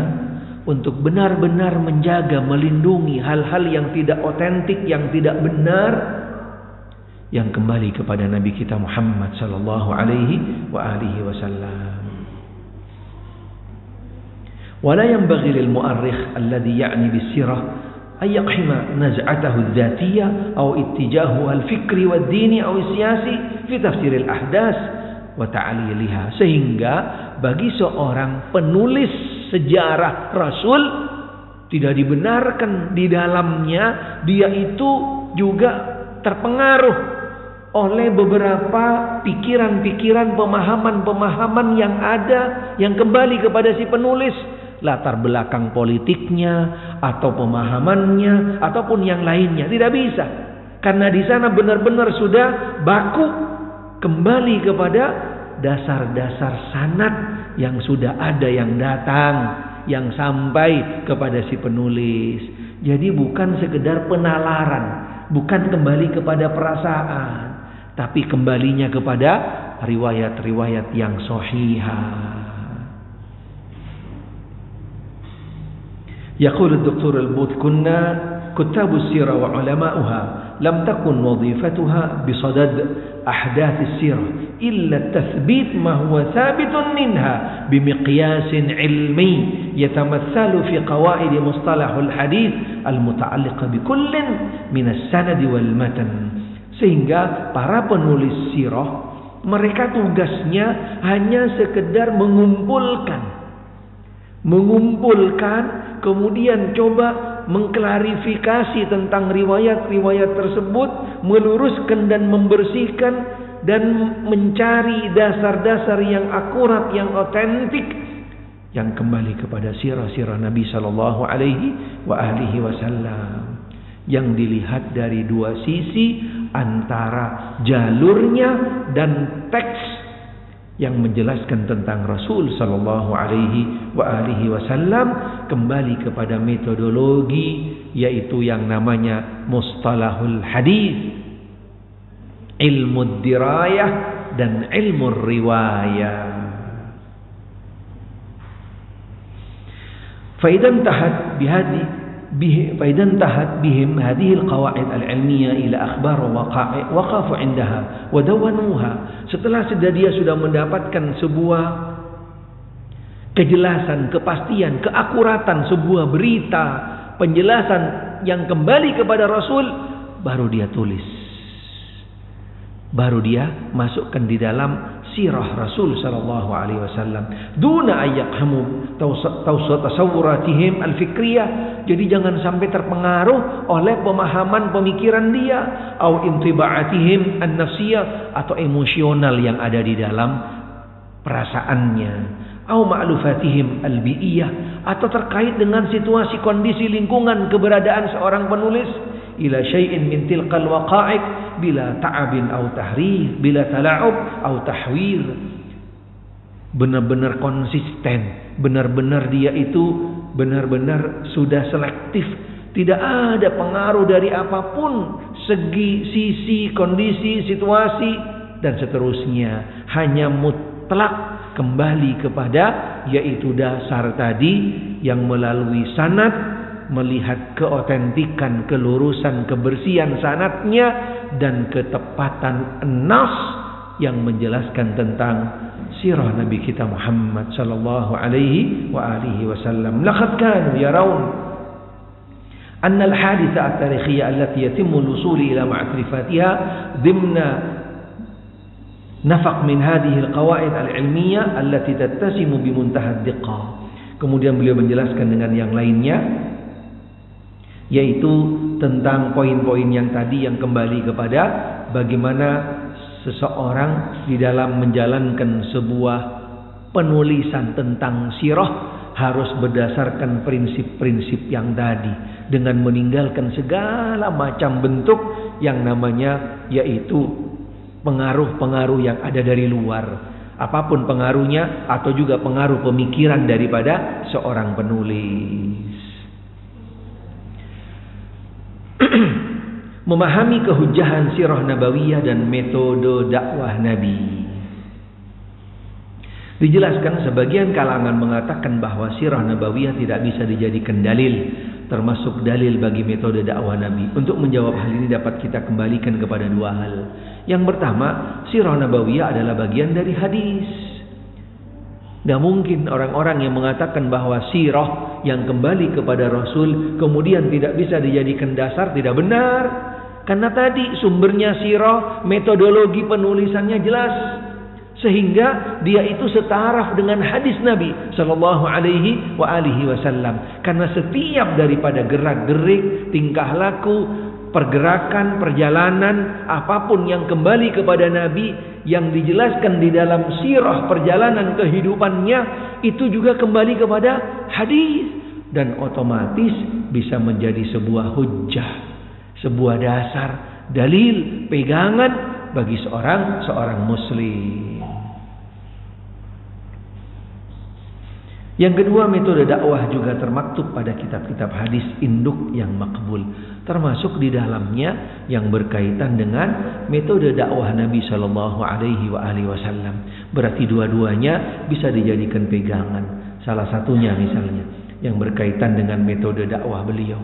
untuk benar-benar menjaga, melindungi hal-hal yang tidak otentik, yang tidak benar, yang kembali kepada Nabi kita Muhammad sallallahu alaihi wasallam. Wala yanbaghi lil mu'arrikh alladhi ya'ni bis-sirah ay yaqhima naz'atahu adh-dhatiyah aw ittijahuha al-fikri wad-dini aw as-siyasi fi tafsir al-ahdas wa ta'liliha. Sehingga bagi seorang penulis sejarah Rasul tidak dibenarkan di dalamnya dia itu juga terpengaruh oleh beberapa pikiran-pikiran, pemahaman-pemahaman yang ada yang kembali kepada si penulis, latar belakang politiknya atau pemahamannya ataupun yang lainnya. Tidak bisa, karena di sana benar-benar sudah baku kembali kepada dasar-dasar sanad yang sudah ada, yang datang, yang sampai kepada si penulis. Jadi bukan sekedar penalaran, bukan kembali kepada perasaan, tapi kembalinya kepada riwayat-riwayat yang sahihah. يقول الدكتور البوت كنا كتاب السيرة وعلماؤها لم تكن وظيفتها بصدد ahdathis sirah illa tathbit ma huwa thabitun minha bimiqyasin ilmi yatamathalu fi qawaid mustalahul hadith al-muta'alliqa bikullin min as-sanad wal matan. Sehingga para penulis sirah, mereka tugasnya hanya sekedar mengumpulkan, kemudian coba mengklarifikasi tentang riwayat-riwayat tersebut, meluruskan dan membersihkan, dan mencari dasar-dasar yang akurat, yang otentik, yang kembali kepada sirah-sirah Nabi sallallahu alaihi wasallam, yang dilihat dari dua sisi, antara jalurnya dan teks yang menjelaskan tentang Rasul sallallahu alaihi wasallam, kembali kepada metodologi, yaitu yang namanya mustalahul hadis, ilmu dirayah dan ilmu riwayah. Faidan tahat bihim hadhihi alqawaid alilmiyah ila akhbar wa waqa'i waqafu indaha wa dawanuha. Setelah dia sudah mendapatkan sebuah kejelasan, kepastian, keakuratan sebuah berita, penjelasan yang kembali kepada Rasul, baru dia tulis, baru dia masukkan di dalam sirah Rasul sallallahu alaihi wasallam, duna ayyakhamu tasawuratihim al-fikriyah. Jadi jangan sampai terpengaruh oleh pemahaman pemikiran dia, au intiba'atihim an-nafsiyah, atau emosional yang ada di dalam perasaannya, au ma'lufatihim al-bi'iyah, atau terkait dengan situasi kondisi lingkungan keberadaan seorang penulis, ila syai'in min tilqal waqa'iq bila ta'abin au tahrif, bila tala'ub au tahwir. Benar-benar konsisten, benar-benar dia itu benar-benar sudah selektif, tidak ada pengaruh dari apapun, segi, sisi, kondisi, situasi, dan seterusnya. Hanya mutlak kembali kepada yaitu dasar tadi, yang melalui sanad melihat keotentikan, kelurusan, kebersihan sanadnya, dan ketepatan nas yang menjelaskan tentang sirah Nabi kita Muhammad sallallahu alaihi wasallam. Laqad kanu yarawun anna al-haditha at-tarikhiyya allati yatimmu al-wusul ila ma'rifatiha dhimna nafaq min hadhihi al-qawaid al-ilmiyah allati tattasimu bi muntaha ad-diqqah. Kemudian beliau menjelaskan dengan yang lainnya, yaitu tentang poin-poin yang tadi, yang kembali kepada bagaimana seseorang di dalam menjalankan sebuah penulisan tentang sirah harus berdasarkan prinsip-prinsip yang tadi, dengan meninggalkan segala macam bentuk yang namanya yaitu pengaruh-pengaruh yang ada dari luar, apapun pengaruhnya, atau juga pengaruh pemikiran daripada seorang penulis. Memahami kehujahan sirah nabawiyah dan metode dakwah Nabi. Dijelaskan sebagian kalangan mengatakan bahwa sirah nabawiyah tidak bisa dijadikan dalil, termasuk dalil bagi metode dakwah Nabi. Untuk menjawab hal ini dapat kita kembalikan kepada dua hal. Yang pertama, sirah nabawiyah adalah bagian dari hadis. Tidak mungkin orang-orang yang mengatakan bahwa sirah yang kembali kepada Rasul kemudian tidak bisa dijadikan dasar, tidak benar. Karena tadi sumbernya sirah, metodologi penulisannya jelas, sehingga dia itu setaraf dengan hadis Nabi sallallahu alaihi wasallam. Karena setiap daripada gerak-gerik, tingkah laku, pergerakan, perjalanan, apapun yang kembali kepada Nabi, yang dijelaskan di dalam sirah perjalanan kehidupannya, itu juga kembali kepada hadis, dan otomatis bisa menjadi sebuah hujjah, sebuah dasar, dalil, pegangan bagi seorang muslim. Yang kedua, metode dakwah juga termaktub pada kitab-kitab hadis induk yang makbul, termasuk di dalamnya yang berkaitan dengan metode dakwah Nabi sallallahu alaihi wasallam. Berarti dua-duanya bisa dijadikan pegangan. Salah satunya misalnya yang berkaitan dengan metode dakwah beliau.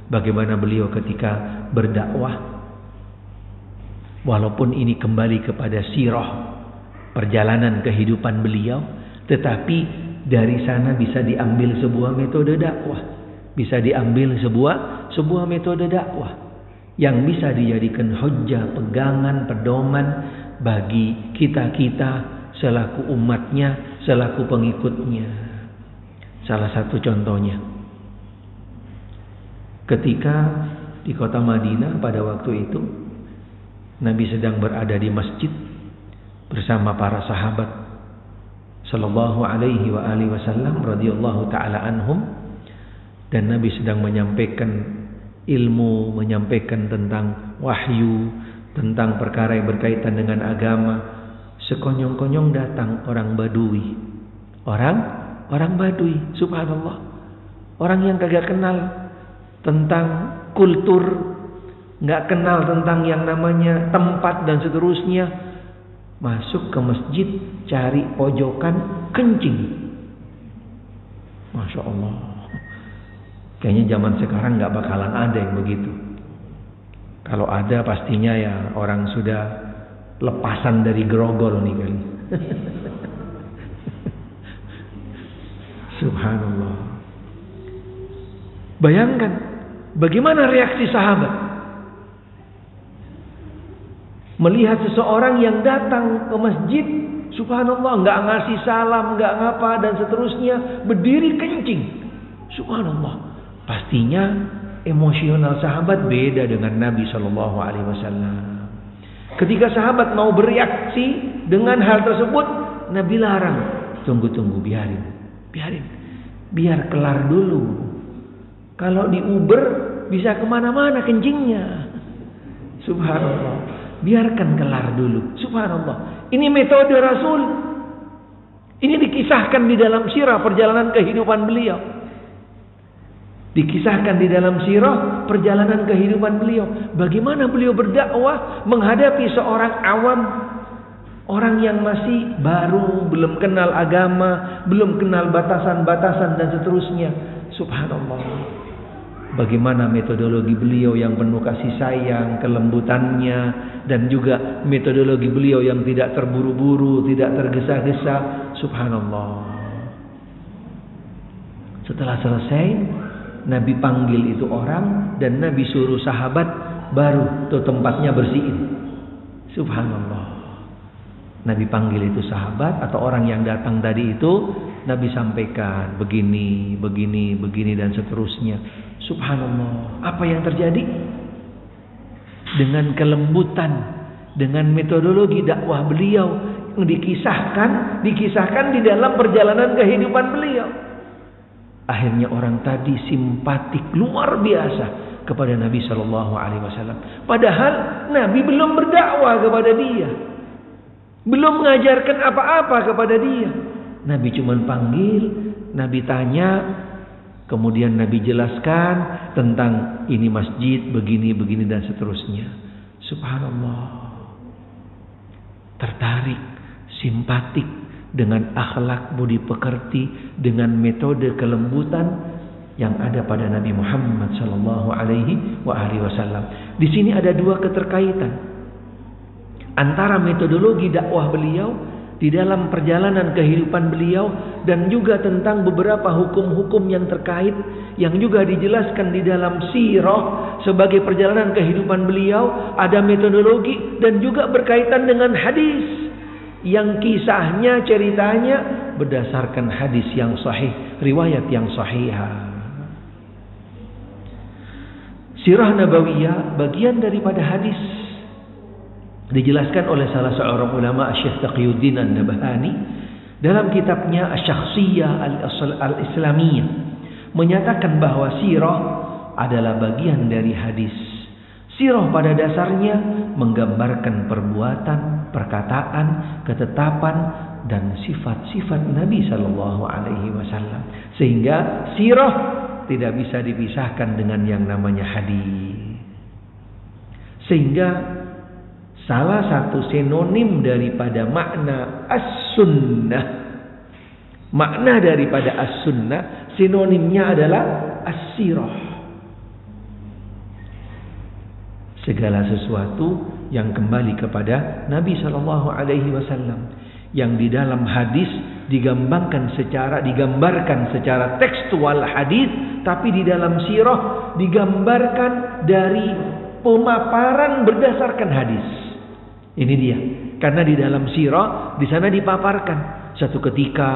Bagaimana beliau ketika berdakwah Walaupun ini kembali kepada sirah, perjalanan kehidupan beliau, tetapi dari sana bisa diambil sebuah metode dakwah, bisa diambil sebuah metode dakwah yang bisa dijadikan hujjah, pegangan, pedoman bagi kita-kita selaku umatnya, selaku pengikutnya. Salah satu contohnya, ketika di kota Madinah pada waktu itu Nabi sedang berada di masjid bersama para sahabat sallallahu alaihi wa alihi wasallam radhiyallahu taala anhum, dan Nabi sedang menyampaikan ilmu, menyampaikan tentang wahyu, tentang perkara yang berkaitan dengan agama. Sekonyong-konyong datang orang Badui. Orang Badui, subhanallah. Orang yang kagak kenal tentang kultur, nggak kenal tentang yang namanya tempat dan seterusnya, masuk ke masjid cari pojokan kencing. Masya Allah. Kayaknya zaman sekarang nggak bakalan ada yang begitu. Kalau ada pastinya ya orang sudah lepasan dari grogol nih kali. Subhanallah. Bayangkan bagaimana reaksi sahabat melihat seseorang yang datang ke masjid, subhanallah, nggak ngasih salam, nggak ngapa dan seterusnya, berdiri kencing. Subhanallah. Pastinya emosional sahabat beda dengan Nabi Shallallahu Alaihi Wasallam. Ketika sahabat mau bereaksi dengan hal tersebut, Nabi larang. Tunggu, biarin. Biar kelar dulu. Kalau di Uber bisa kemana-mana kencingnya. Subhanallah. Biarkan kelar dulu. Subhanallah. Ini metode Rasul. Ini dikisahkan di dalam sirah perjalanan kehidupan beliau. Dikisahkan di dalam sirah perjalanan kehidupan beliau. Bagaimana beliau berdakwah menghadapi seorang awam, orang yang masih baru, belum kenal agama, belum kenal batasan-batasan dan seterusnya. Subhanallah. Bagaimana metodologi beliau yang penuh kasih sayang, kelembutannya, dan juga metodologi beliau yang tidak terburu-buru, tidak tergesa-gesa. Subhanallah. Setelah selesai, Nabi panggil itu orang dan Nabi suruh sahabat baru tuh tempatnya bersihin. Subhanallah. Nabi panggil itu sahabat atau orang yang datang tadi itu, Nabi sampaikan begini dan seterusnya. Subhanallah. Apa yang terjadi? Dengan kelembutan, dengan metodologi dakwah beliau yang dikisahkan di dalam perjalanan kehidupan beliau. Akhirnya orang tadi simpatik luar biasa kepada Nabi Shallallahu Alaihi Wasallam. Padahal Nabi belum berdakwah kepada dia, belum mengajarkan apa-apa kepada dia. Nabi cuma panggil, Nabi tanya, kemudian Nabi jelaskan tentang ini masjid begini dan seterusnya. Subhanallah. Tertarik, simpatik dengan akhlak budi pekerti, dengan metode kelembutan yang ada pada Nabi Muhammad sallallahu alaihi wasallam. Di sini ada dua keterkaitan antara metodologi dakwah beliau di dalam perjalanan kehidupan beliau dan juga tentang beberapa hukum-hukum yang terkait yang juga dijelaskan di dalam sirah sebagai perjalanan kehidupan beliau. Ada metodologi dan juga berkaitan dengan hadis yang kisahnya, ceritanya berdasarkan hadis yang sahih, riwayat yang sahihah. Sirah Nabawiyah bagian daripada hadis dijelaskan oleh salah seorang ulama, Syekh Taqiyuddin An-Nabhani, dalam kitabnya Asy-Syakhsiyah Al-Islamiyah, menyatakan bahwa sirah adalah bagian dari hadis. Sirah pada dasarnya menggambarkan perbuatan, perkataan, ketetapan dan sifat-sifat Nabi Sallallahu Alaihi Wasallam. Sehingga sirah tidak bisa dipisahkan dengan yang namanya hadis. Sehingga salah satu sinonim daripada makna as-sunnah, makna daripada as-sunnah, sinonimnya adalah as-sirah. Segala sesuatu yang kembali kepada Nabi sallallahu alaihi wasallam. Yang di dalam hadis digambarkan secara tekstual hadis, tapi di dalam sirah digambarkan dari pemaparan berdasarkan hadis. Ini dia. Karena di dalam sirah di sana dipaparkan satu ketika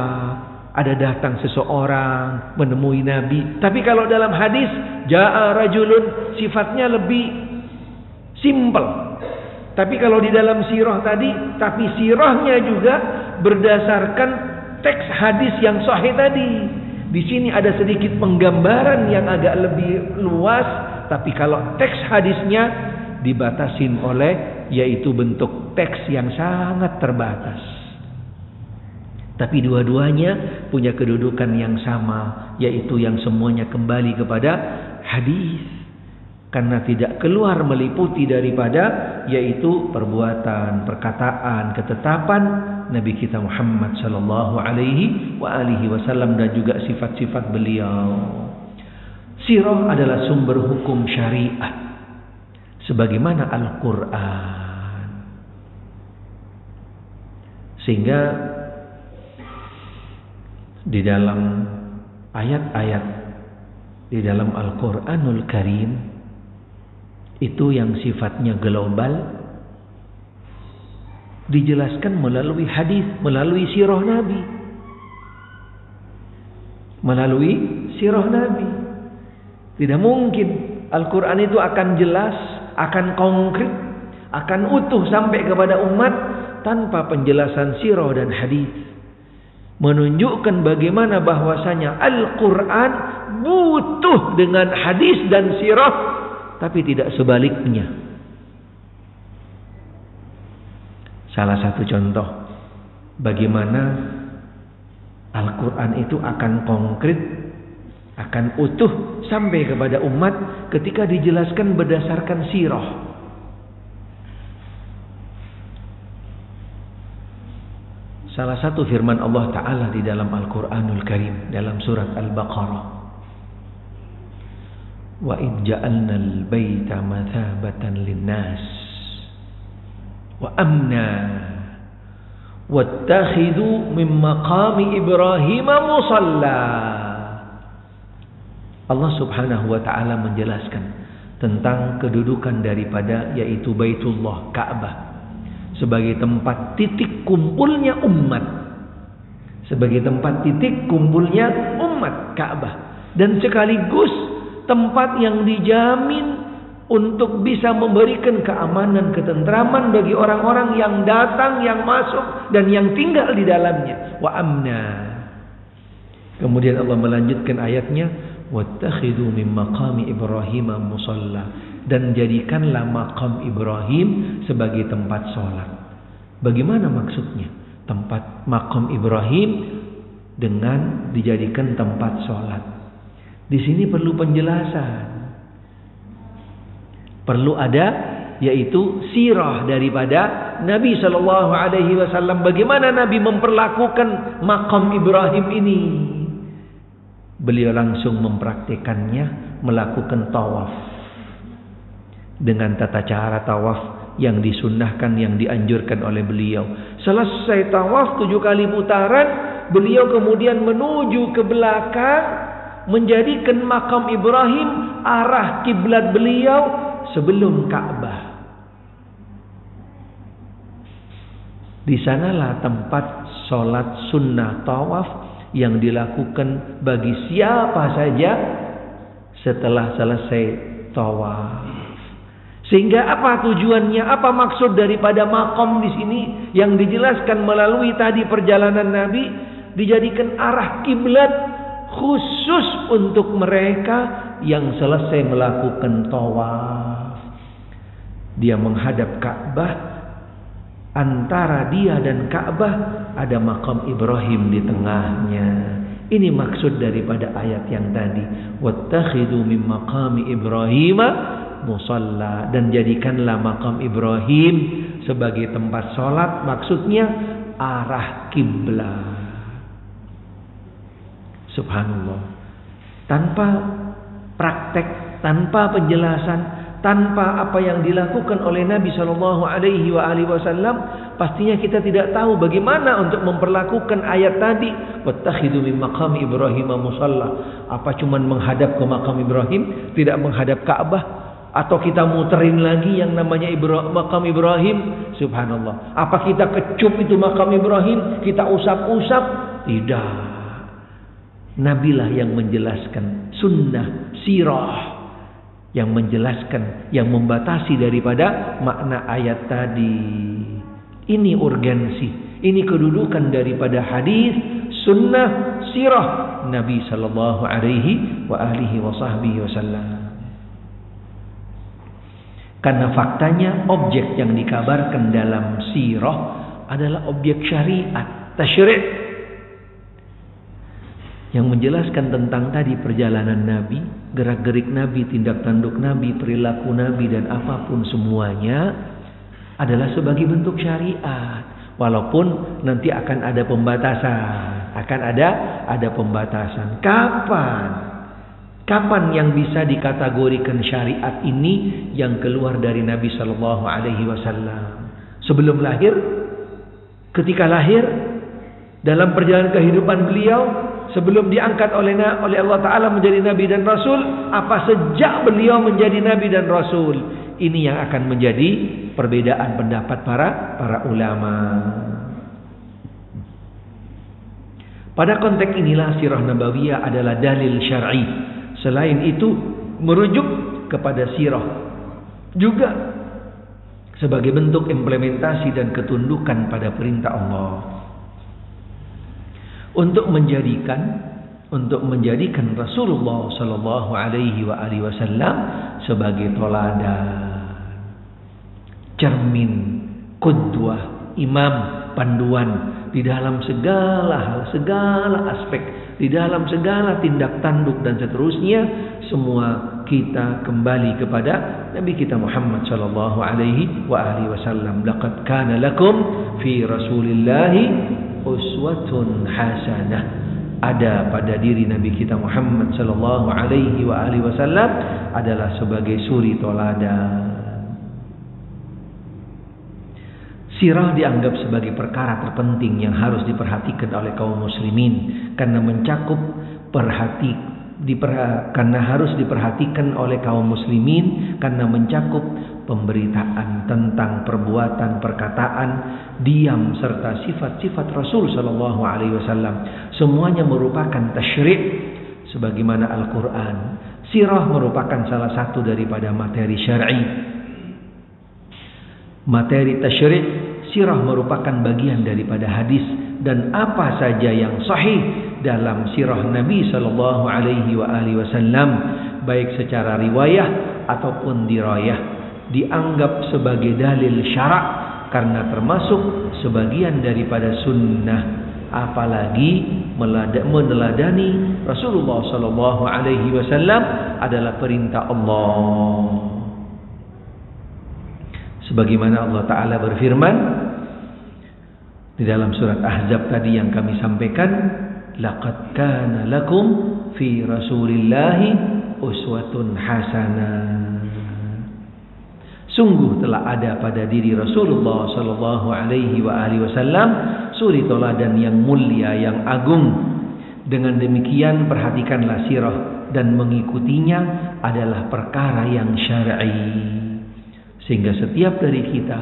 ada datang seseorang menemui Nabi. Tapi kalau dalam hadis jaa rajulun, sifatnya lebih simple. Tapi kalau di dalam sirah tadi, tapi sirahnya juga berdasarkan teks hadis yang sahih tadi. Di sini ada sedikit penggambaran yang agak lebih luas, tapi kalau teks hadisnya dibatasin oleh yaitu bentuk teks yang sangat terbatas. Tapi dua-duanya punya kedudukan yang sama, yaitu yang semuanya kembali kepada hadis. Karena tidak keluar meliputi daripada yaitu perbuatan, perkataan, ketetapan Nabi kita Muhammad sallallahu alaihi wasallam dan juga sifat-sifat beliau. Sirah adalah sumber hukum syariat sebagaimana Al-Qur'an. Sehingga di dalam ayat-ayat di dalam Al-Qur'anul Karim itu yang sifatnya global dijelaskan melalui hadis, melalui sirah Nabi. Melalui sirah Nabi. Tidak mungkin Al-Quran itu akan jelas, akan konkret, akan utuh sampai kepada umat tanpa penjelasan sirah dan hadis. Menunjukkan bagaimana bahwasanya Al-Quran butuh dengan hadis dan sirah, tapi tidak sebaliknya. Salah satu contoh bagaimana Al-Quran itu akan konkret, akan utuh sampai kepada umat ketika dijelaskan berdasarkan sirah. Salah satu firman Allah Ta'ala di dalam Al-Quranul Karim dalam surat Al-Baqarah, wa id ja'alna al-baita mathabatan lin-nas wa amna wattakhidhu min maqami Ibrahim musalla. Allah Subhanahu wa taala menjelaskan tentang kedudukan daripada yaitu Baitullah, Ka'bah, sebagai tempat titik kumpulnya umat. Sebagai tempat titik kumpulnya umat, Ka'bah, dan sekaligus tempat yang dijamin untuk bisa memberikan keamanan, ketentraman bagi orang-orang yang datang, yang masuk dan yang tinggal di dalamnya. Wa amna. Kemudian Allah melanjutkan ayatnya, wattakhidhu min maqami Ibrahim musalla, dan jadikanlah maqam Ibrahim sebagai tempat sholat. Bagaimana maksudnya? Tempat maqam Ibrahim dengan dijadikan tempat sholat. Di sini perlu penjelasan. Perlu ada yaitu sirah daripada Nabi sallallahu alaihi wasallam, bagaimana Nabi memperlakukan maqam Ibrahim ini. Beliau langsung mempraktikannya, melakukan tawaf dengan tata cara tawaf yang disunnahkan, yang dianjurkan oleh beliau. Selesai tawaf 7 kali putaran, beliau kemudian menuju ke belakang, menjadikan makam Ibrahim arah kiblat beliau sebelum Ka'bah. Di sanalah tempat sholat sunnah tawaf yang dilakukan bagi siapa saja setelah selesai tawaf. Sehingga apa tujuannya, apa maksud daripada makom di sini yang dijelaskan melalui tadi perjalanan Nabi, dijadikan arah kiblat khusus untuk mereka yang selesai melakukan tawaf. Dia menghadap Ka'bah, antara dia dan Ka'bah ada makam Ibrahim di tengahnya. Ini maksud daripada ayat yang tadi, wattakhidhu min maqami Ibrahim musalla, dan jadikanlah makam Ibrahim sebagai tempat sholat, maksudnya arah kiblat. Subhanallah. Tanpa praktek, tanpa penjelasan, Tanpa apa yang dilakukan oleh Nabi Shallallahu Alaihi Wasallam, pastinya kita tidak tahu bagaimana untuk memperlakukan ayat tadi. Wattakhidhu min maqami Ibrahim musalla. Apa cuman menghadap ke makam Ibrahim, tidak menghadap Ka'bah? Atau kita muterin lagi yang namanya makam Ibrahim? Subhanallah. Apa kita kecup itu makam Ibrahim, kita usap-usap? Tidak. Nabilah yang menjelaskan, sunnah, sirah yang menjelaskan, yang membatasi daripada makna ayat tadi. Ini urgensi, ini kedudukan daripada hadis, sunnah, sirah Nabi sallallahu alaihi wasallam. Karena faktanya objek yang dikabarkan dalam sirah adalah objek syariat, tasyri', yang menjelaskan tentang tadi perjalanan Nabi, gerak-gerik Nabi, tindak tanduk Nabi, perilaku Nabi, dan apapun semuanya adalah sebagai bentuk syariat. Walaupun nanti akan ada pembatasan, akan ada pembatasan. Kapan yang bisa dikategorikan syariat ini yang keluar dari Nabi Shallallahu Alaihi Wasallam? Sebelum lahir, ketika lahir, dalam perjalanan kehidupan beliau, sebelum diangkat oleh Allah Ta'ala menjadi Nabi dan Rasul, apa sejak beliau menjadi Nabi dan Rasul? Ini yang akan menjadi perbedaan pendapat para ulama. Pada konteks inilah sirah nabawiyah adalah dalil syar'i. Selain itu merujuk kepada sirah juga sebagai bentuk implementasi dan ketundukan pada perintah Allah. Untuk menjadikan Rasulullah Sallallahu Alaihi Wasallam sebagai toladan, cermin, qudwah, imam, panduan di dalam segala hal, segala aspek, di dalam segala tindak tanduk dan seterusnya. Semua kita kembali kepada Nabi kita Muhammad Sallallahu Alaihi Wasallam. Laqad kana lakum fi Rasulillahi uswatun hasanah. Ada pada diri Nabi kita Muhammad sallallahu alaihi wasallam adalah sebagai suri toladan. Sirah dianggap sebagai perkara terpenting yang harus diperhatikan oleh kaum muslimin karena mencakup karena harus diperhatikan oleh kaum muslimin karena mencakup pemberitaan tentang perbuatan, perkataan, diam serta sifat-sifat Rasul sallallahu alaihi wasallam. Semuanya merupakan tasyri' sebagaimana Al-Qur'an. Sirah merupakan salah satu daripada materi syar'i. Materi tasyri', sirah merupakan bagian daripada hadis, dan apa saja yang sahih dalam sirah Nabi sallallahu alaihi wasallam baik secara riwayah ataupun dirayah dianggap sebagai dalil syarak karena termasuk sebagian daripada sunnah, apalagi meneladani Rasulullah sallallahu alaihi wasallam adalah perintah Allah. Sebagaimana Allah Ta'ala berfirman di dalam surat Ahzab tadi yang kami sampaikan, laqad kana lakum fi Rasulillahi uswatun hasanah. Sungguh telah ada pada diri Rasulullah sallallahu alaihi wasallam suri teladan yang mulia, yang agung. Dengan demikian perhatikanlah sirah dan mengikutinya adalah perkara yang syar'i. Sehingga setiap dari kita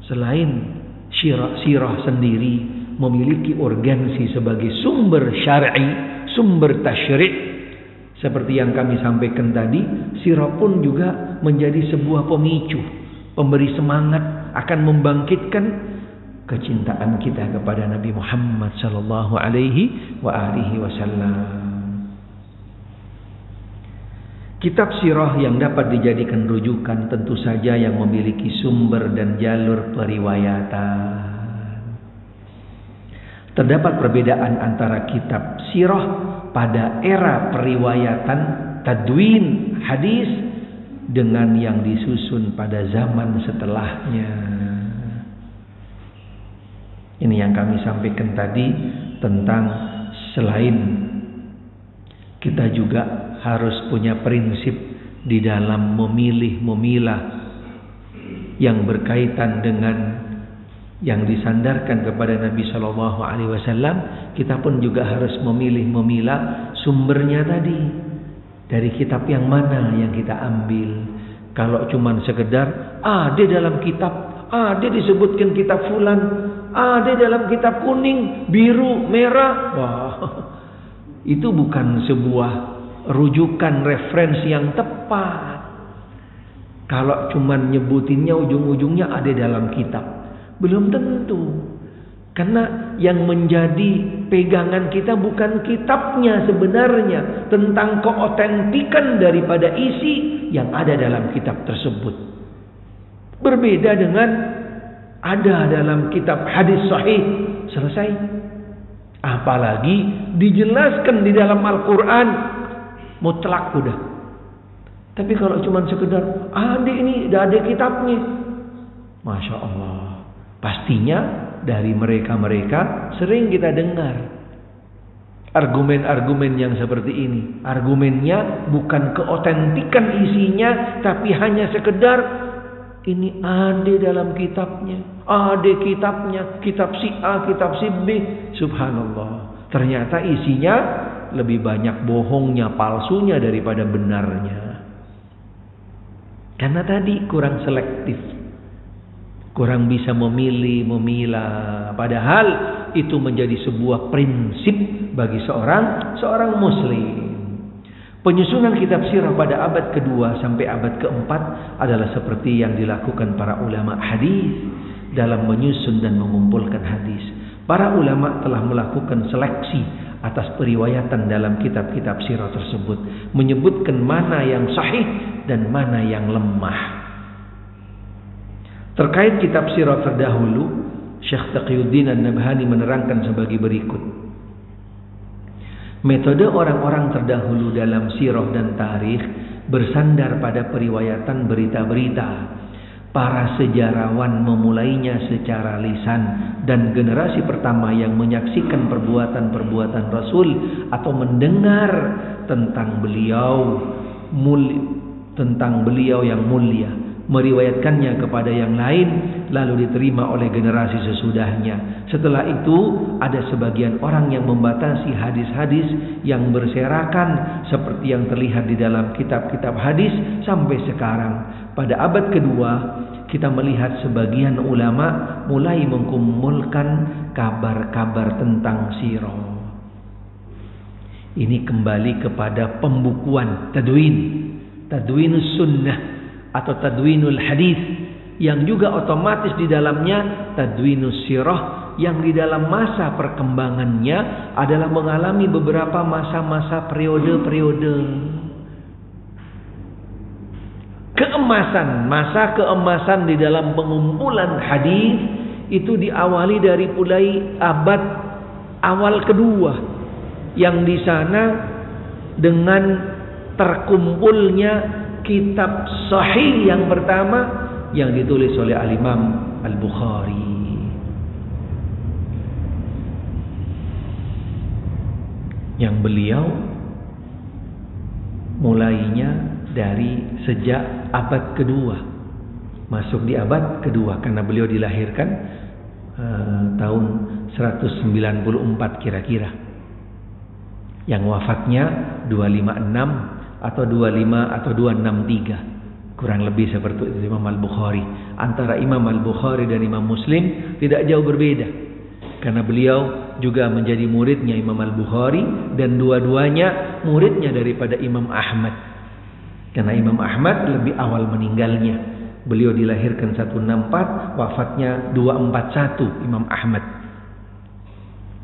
selain sirah sendiri memiliki urgensi sebagai sumber syar'i, sumber tasyri'. Seperti yang kami sampaikan tadi, sirah pun juga menjadi sebuah pemicu, pemberi semangat, akan membangkitkan kecintaan kita kepada Nabi Muhammad sallallahu alaihi wasallam. Kitab sirah yang dapat dijadikan rujukan tentu saja yang memiliki sumber dan jalur periwayatan. Terdapat perbedaan antara kitab sirah pada era periwayatan tadwin hadis dengan yang disusun pada zaman setelahnya. Ini yang kami sampaikan tadi tentang selain kita juga harus punya prinsip di dalam memilih memilah yang berkaitan dengan yang disandarkan kepada Nabi Shallallahu Alaihi Wasallam, kita pun juga harus memilih memilah sumbernya tadi, dari kitab yang mana yang kita ambil. Kalau cuman sekedar ada dalam kitab, ada disebutkan kitab fulan, ada dalam kitab kuning, biru, merah, wah, itu bukan sebuah rujukan referensi yang tepat. Kalau cuman nyebutinnya ujung-ujungnya ada dalam kitab, belum tentu. Karena yang menjadi pegangan kita bukan kitabnya sebenarnya, tentang keotentikan daripada isi yang ada dalam kitab tersebut. Berbeda dengan ada dalam kitab hadis sahih, selesai. Apalagi dijelaskan di dalam Al-Quran, mutlak udah. Tapi kalau cuma sekedar ada ini, ada kitabnya, Masya Allah, pastinya dari mereka-mereka sering kita dengar argumen-argumen yang seperti ini. Argumennya bukan keotentikan isinya, tapi hanya sekedar ini ada dalam kitabnya, ada kitabnya, kitab si A, kitab si B. Subhanallah, ternyata isinya lebih banyak bohongnya, palsunya daripada benarnya. Karena tadi kurang selektif, kurang bisa memilih, memilah. Padahal itu menjadi sebuah prinsip bagi seorang muslim. Penyusunan kitab sirah pada abad kedua sampai abad keempat adalah seperti yang dilakukan para ulama hadis dalam menyusun dan mengumpulkan hadis. Para ulama telah melakukan seleksi atas periwayatan dalam kitab-kitab sirah tersebut, menyebutkan mana yang sahih dan mana yang lemah. Terkait kitab sirah terdahulu, Syekh Taqiyuddin An-Nabhani menerangkan sebagai berikut. Metode orang-orang terdahulu dalam sirah dan tarikh bersandar pada periwayatan berita-berita. Para sejarawan memulainya secara lisan, dan generasi pertama yang menyaksikan perbuatan-perbuatan Rasul atau mendengar tentang beliau yang mulia meriwayatkannya kepada yang lain, lalu diterima oleh generasi sesudahnya. Setelah itu ada sebagian orang yang membatasi hadis-hadis yang berserakan seperti yang terlihat di dalam kitab-kitab hadis sampai sekarang. Pada abad kedua kita melihat sebagian ulama mulai mengumpulkan kabar-kabar tentang sirah. Ini kembali kepada pembukuan tadwinus sunnah atau tadwinul hadis, yang juga otomatis di dalamnya tadwinus sirah, yang di dalam masa perkembangannya adalah mengalami beberapa masa-masa periode-periode keemasan. Masa keemasan di dalam pengumpulan hadis itu diawali dari mulai abad awal kedua, yang di sana dengan terkumpulnya kitab sahih yang pertama yang ditulis oleh Al-Imam Al-Bukhari. Yang beliau mulainya dari sejak abad kedua, masuk di abad kedua, karena beliau dilahirkan tahun 194 kira-kira. Yang wafatnya 256 atau 25 atau 263, kurang lebih seperti itu Imam Al-Bukhari. Antara Imam Al-Bukhari dan Imam Muslim tidak jauh berbeda, karena beliau juga menjadi muridnya Imam Al-Bukhari, dan dua-duanya muridnya daripada Imam Ahmad. Karena Imam Ahmad lebih awal meninggalnya, beliau dilahirkan 164, wafatnya 241 Imam Ahmad.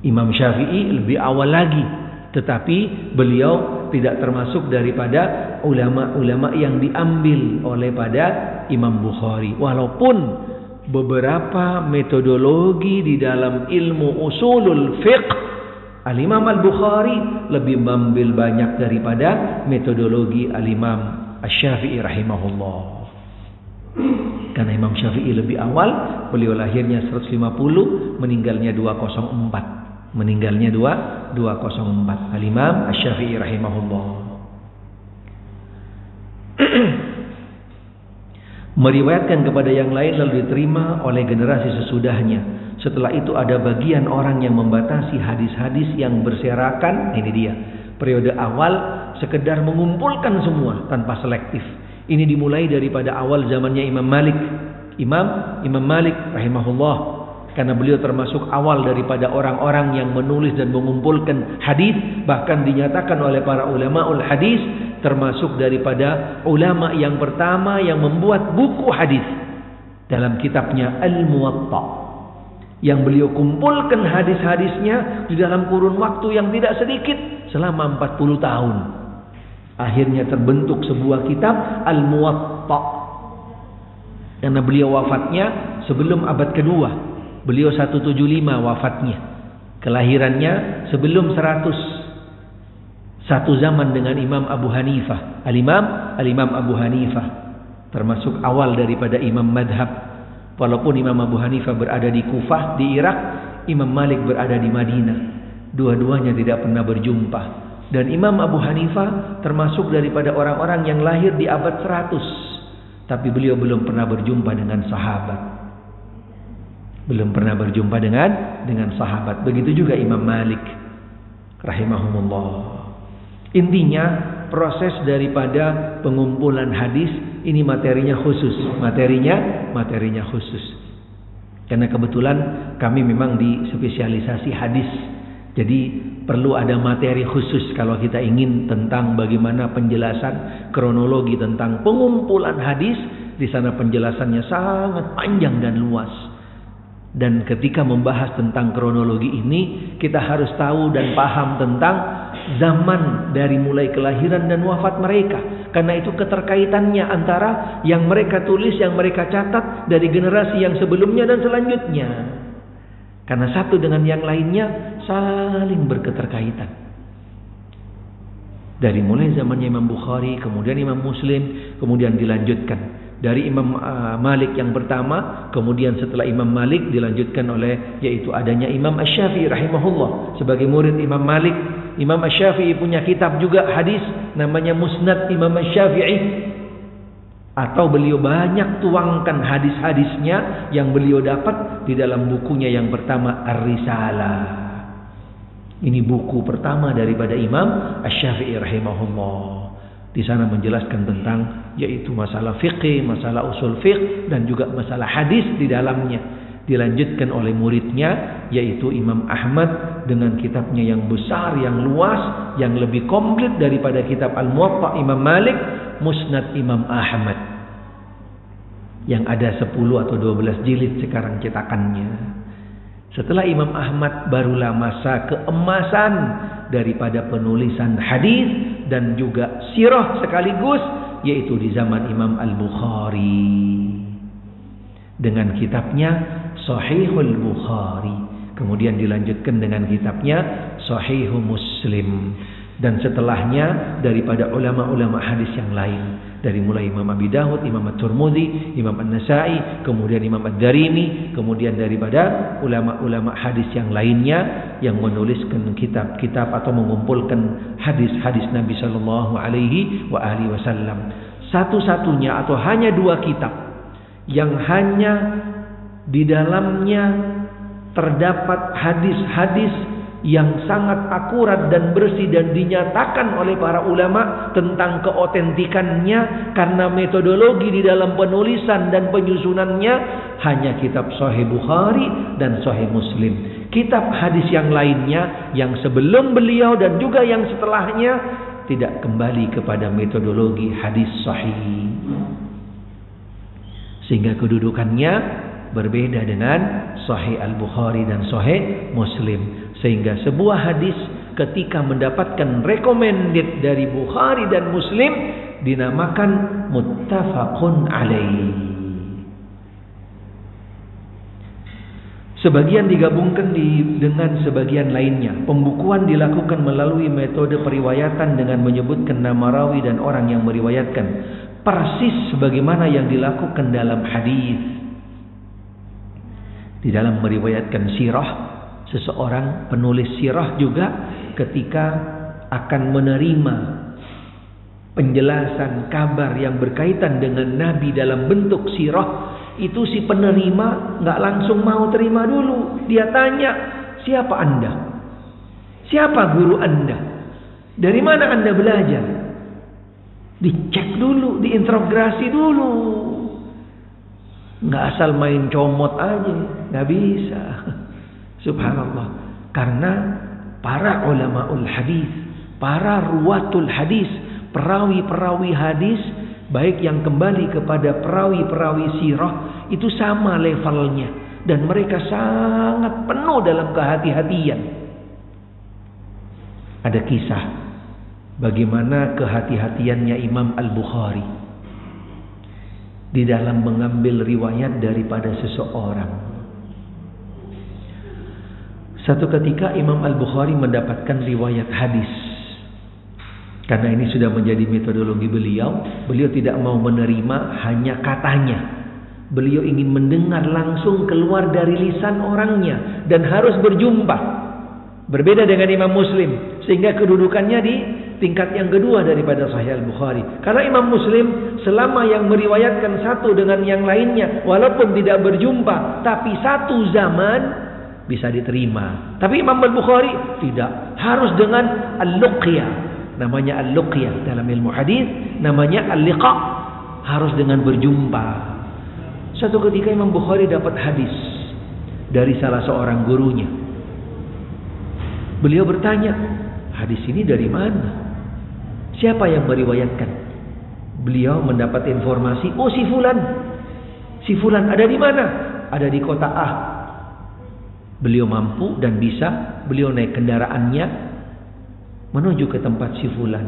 Imam Syafi'i lebih awal lagi, tetapi beliau tidak termasuk daripada ulama-ulama yang diambil oleh pada Imam Bukhari. Walaupun beberapa metodologi di dalam ilmu usulul fiqh, Al-Imam Al-Bukhari lebih mengambil banyak daripada metodologi Al-Imam Asy-Syafi'i rahimahullah. Karena Imam Syafi'i lebih awal, beliau lahirnya 150, meninggalnya 204. Meninggalnya 204. Al-Imam Asy-Syafi'i rahimahullah. meriwayatkan kepada yang lain lalu diterima oleh generasi sesudahnya. Setelah itu ada bagian orang yang membatasi hadis-hadis yang berserakan. Ini dia, periode awal sekedar mengumpulkan semua tanpa selektif. Ini dimulai daripada awal zamannya Imam Malik. Imam Malik rahimahullah, karena beliau termasuk awal daripada orang-orang yang menulis dan mengumpulkan hadis, bahkan dinyatakan oleh para ulamaul hadis termasuk daripada ulama yang pertama yang membuat buku hadis dalam kitabnya Al-Muwatta, yang beliau kumpulkan hadis-hadisnya di dalam kurun waktu yang tidak sedikit selama 40 tahun. Akhirnya terbentuk sebuah kitab Al-Muwatta. Karena beliau wafatnya sebelum abad kedua. Beliau 175 wafatnya. Kelahirannya sebelum 100. Satu zaman dengan Imam Abu Hanifah. Al-Imam Abu Hanifah termasuk awal daripada imam madhab. Walaupun Imam Abu Hanifah berada di Kufah, di Irak, Imam Malik berada di Madinah. Dua-duanya tidak pernah berjumpa. Dan Imam Abu Hanifah termasuk daripada orang-orang yang lahir di abad 100. Tapi beliau belum pernah berjumpa dengan sahabat. Belum pernah berjumpa dengan sahabat. Begitu juga Imam Malik rahimahumullah. Intinya proses daripada pengumpulan hadis ini materinya khusus. Materinya khusus. Karena kebetulan kami memang di spesialisasi hadis. Jadi perlu ada materi khusus kalau kita ingin tentang bagaimana penjelasan kronologi tentang pengumpulan hadis. Di sana penjelasannya sangat panjang dan luas. Dan ketika membahas tentang kronologi ini, kita harus tahu dan paham tentang zaman dari mulai kelahiran dan wafat mereka. Karena itu keterkaitannya antara yang mereka tulis, yang mereka catat dari generasi yang sebelumnya dan selanjutnya. Karena satu dengan yang lainnya saling berketerkaitan. Dari mulai zamannya Imam Bukhari, kemudian Imam Muslim, kemudian dilanjutkan. Dari Imam Malik yang pertama, kemudian setelah Imam Malik dilanjutkan oleh yaitu adanya Imam Asy-Syafi'i rahimahullah sebagai murid Imam Malik. Imam Asy-Syafi'i punya kitab juga hadis namanya Musnad Imam Asy-Syafi'i. Atau beliau banyak tuangkan hadis-hadisnya yang beliau dapat di dalam bukunya yang pertama Ar-Risalah. Ini buku pertama daripada Imam Asy-Syafi'i rahimahullah. Di sana menjelaskan tentang yaitu masalah fikih, masalah usul fiqh dan juga masalah hadis di dalamnya. Dilanjutkan oleh muridnya yaitu Imam Ahmad dengan kitabnya yang besar, yang luas, yang lebih komplit daripada kitab Al-Muwatta Imam Malik, Musnad Imam Ahmad, yang ada 10 atau 12 jilid sekarang cetakannya. Setelah Imam Ahmad barulah masa keemasan daripada penulisan hadis dan juga sirah sekaligus, yaitu di zaman Imam Al-Bukhari dengan kitabnya Sahihul Bukhari. Kemudian dilanjutkan dengan kitabnya Sahihul Muslim. Dan setelahnya daripada ulama-ulama hadis yang lain, dari mulai Imam Abi Dawud, Imam At-Tirmidzi, Imam An-Nasa'i, kemudian Imam Ad-Darimi, kemudian daripada ulama-ulama hadis yang lainnya yang menuliskan kitab-kitab atau mengumpulkan hadis-hadis Nabi sallallahu alaihi wasallam. Satu-satunya atau hanya 2 kitab yang hanya di dalamnya terdapat hadis-hadis yang sangat akurat dan bersih dan dinyatakan oleh para ulama tentang keotentikannya karena metodologi di dalam penulisan dan penyusunannya, hanya kitab Sahih Bukhari dan Sahih Muslim. Kitab hadis yang lainnya yang sebelum beliau dan juga yang setelahnya tidak kembali kepada metodologi hadis sahih, sehingga kedudukannya berbeda dengan Sahih Al-Bukhari dan Sahih Muslim. Sehingga sebuah hadis ketika mendapatkan recommended dari Bukhari dan Muslim dinamakan muttafaqun alaih. Sebagian digabungkan dengan sebagian lainnya. Pembukuan dilakukan melalui metode periwayatan dengan menyebutkan nama rawi dan orang yang meriwayatkan, persis sebagaimana yang dilakukan dalam hadis. Di dalam meriwayatkan sirah, seseorang penulis sirah juga ketika akan menerima penjelasan kabar yang berkaitan dengan Nabi dalam bentuk sirah, itu si penerima nggak langsung mau terima dulu. Dia tanya, siapa Anda? Siapa guru Anda? Dari mana Anda belajar? Dicek dulu, diinterogasi dulu. Nggak asal main comot aja, nggak bisa. Subhanallah. Karena para ulamaul hadis, para ruwatul hadis, perawi-perawi hadis, baik yang kembali kepada perawi-perawi sirah, itu sama levelnya. Dan mereka sangat penuh dalam kehati-hatian. Ada kisah bagaimana kehati-hatiannya Imam Al-Bukhari di dalam mengambil riwayat daripada seseorang. Satu ketika Imam Al-Bukhari mendapatkan riwayat hadis. Karena ini sudah menjadi metodologi beliau, beliau tidak mau menerima hanya katanya. Beliau ingin mendengar langsung keluar dari lisan orangnya dan harus berjumpa. Berbeda dengan Imam Muslim, sehingga kedudukannya di tingkat yang kedua daripada Sahih Al-Bukhari. Karena Imam Muslim selama yang meriwayatkan satu dengan yang lainnya, walaupun tidak berjumpa, tapi satu zaman, bisa diterima. Tapi Imam Al-Bukhari tidak, harus dengan al-luqya. Namanya al-luqya dalam ilmu hadis, namanya al-liqa, harus dengan berjumpa. Suatu ketika Imam Bukhari dapat hadis dari salah seorang gurunya. Beliau bertanya, hadis ini dari mana? Siapa yang meriwayatkan? Beliau mendapat informasi, oh si fulan. Si fulan ada di mana? Ada di kota A. Beliau mampu dan bisa, beliau naik kendaraannya menuju ke tempat si fulan.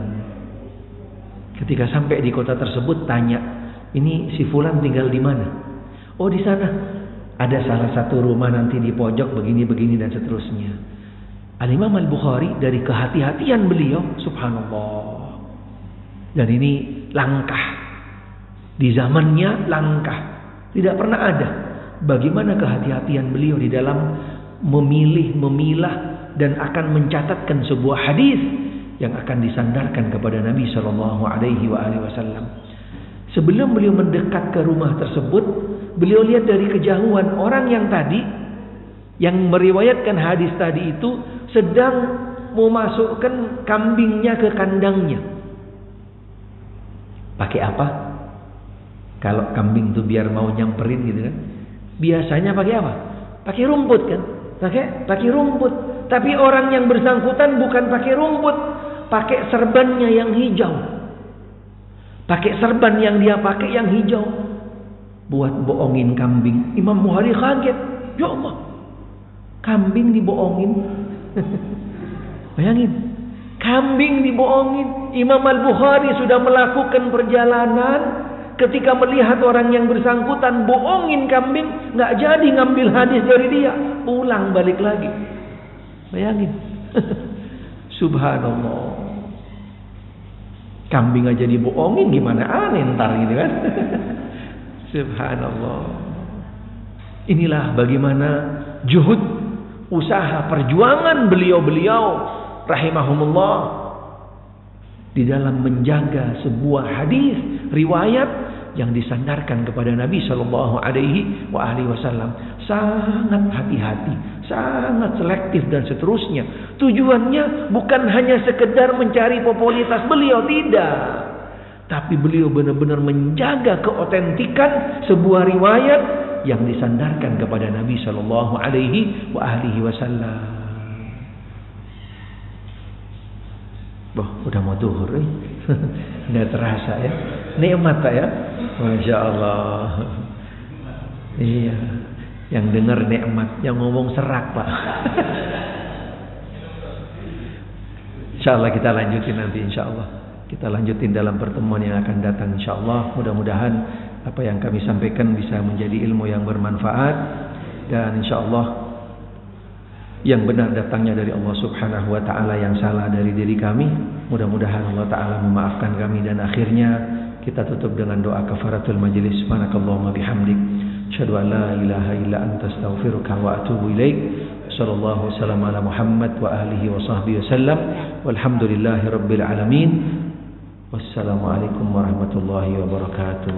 Ketika sampai di kota tersebut, tanya, ini si fulan tinggal di mana? Oh di sana. Ada salah satu rumah nanti di pojok begini-begini dan seterusnya. Al-Imam Al-Bukhari dari kehati-hatian beliau, subhanallah. Dan ini langkah. Di zamannya langkah. Tidak pernah ada. Bagaimana kehati-hatian beliau di dalam memilih, memilah, dan akan mencatatkan sebuah hadis yang akan disandarkan kepada Nabi SAW. Sebelum beliau mendekat ke rumah tersebut, beliau lihat dari kejauhan orang yang tadi, yang meriwayatkan hadis tadi itu sedang memasukkan kambingnya ke kandangnya. Pakai apa? Kalau kambing itu biar mau nyamperin gitu kan, biasanya pakai apa? Pakai rumput kan? Pakai rumput. Tapi orang yang bersangkutan bukan pakai rumput, pakai serbannya yang hijau. Pakai serban yang dia pakai yang hijau, buat bohongin kambing. Imam Bukhari kaget, ya Allah, kambing dibohongin. Bayangin, kambing dibohongin. Imam Al-Bukhari sudah melakukan perjalanan, ketika melihat orang yang bersangkutan bohongin kambing, nggak jadi ngambil hadis dari dia, pulang balik lagi. Bayangin. Subhanallah. Kambing aja dibohongin, gimana aneh ntar gitu kan. Subhanallah. Inilah bagaimana juhud, usaha, perjuangan beliau-beliau rahimahumullah di dalam menjaga sebuah hadis riwayat yang disandarkan kepada Nabi Shallallahu Alaihi Wasallam. Sangat hati-hati, sangat selektif dan seterusnya. Tujuannya bukan hanya sekedar mencari popularitas beliau, tidak. Tapi beliau benar-benar menjaga keotentikan sebuah riwayat yang disandarkan kepada Nabi Shallallahu Alaihi Wasallam. Udah mau zuhur, nggak terasa ya, nikmat Pak ya, masya Allah. Iya, yang dengar nikmat, yang ngomong serak Pak. Insya Allah kita lanjutin nanti, insya Allah kita lanjutin dalam pertemuan yang akan datang, insya Allah. Mudah-mudahan apa yang kami sampaikan bisa menjadi ilmu yang bermanfaat, dan insya Allah yang benar datangnya dari Allah Subhanahu wa ta'ala, yang salah dari diri kami. Mudah-mudahan Allah ta'ala memaafkan kami, dan akhirnya kita tutup dengan doa kafaratul majlis. Subhanakallahumma bihamdik, asyhadu an la ilaha illa anta, astaghfiruka wa atubu ilaik. Sallallahu wasallam ala Muhammad wa alihi wa sahbihi wasallam. Walhamdulillahi rabbil alamin. Wassalamualaikum warahmatullahi wabarakatuh.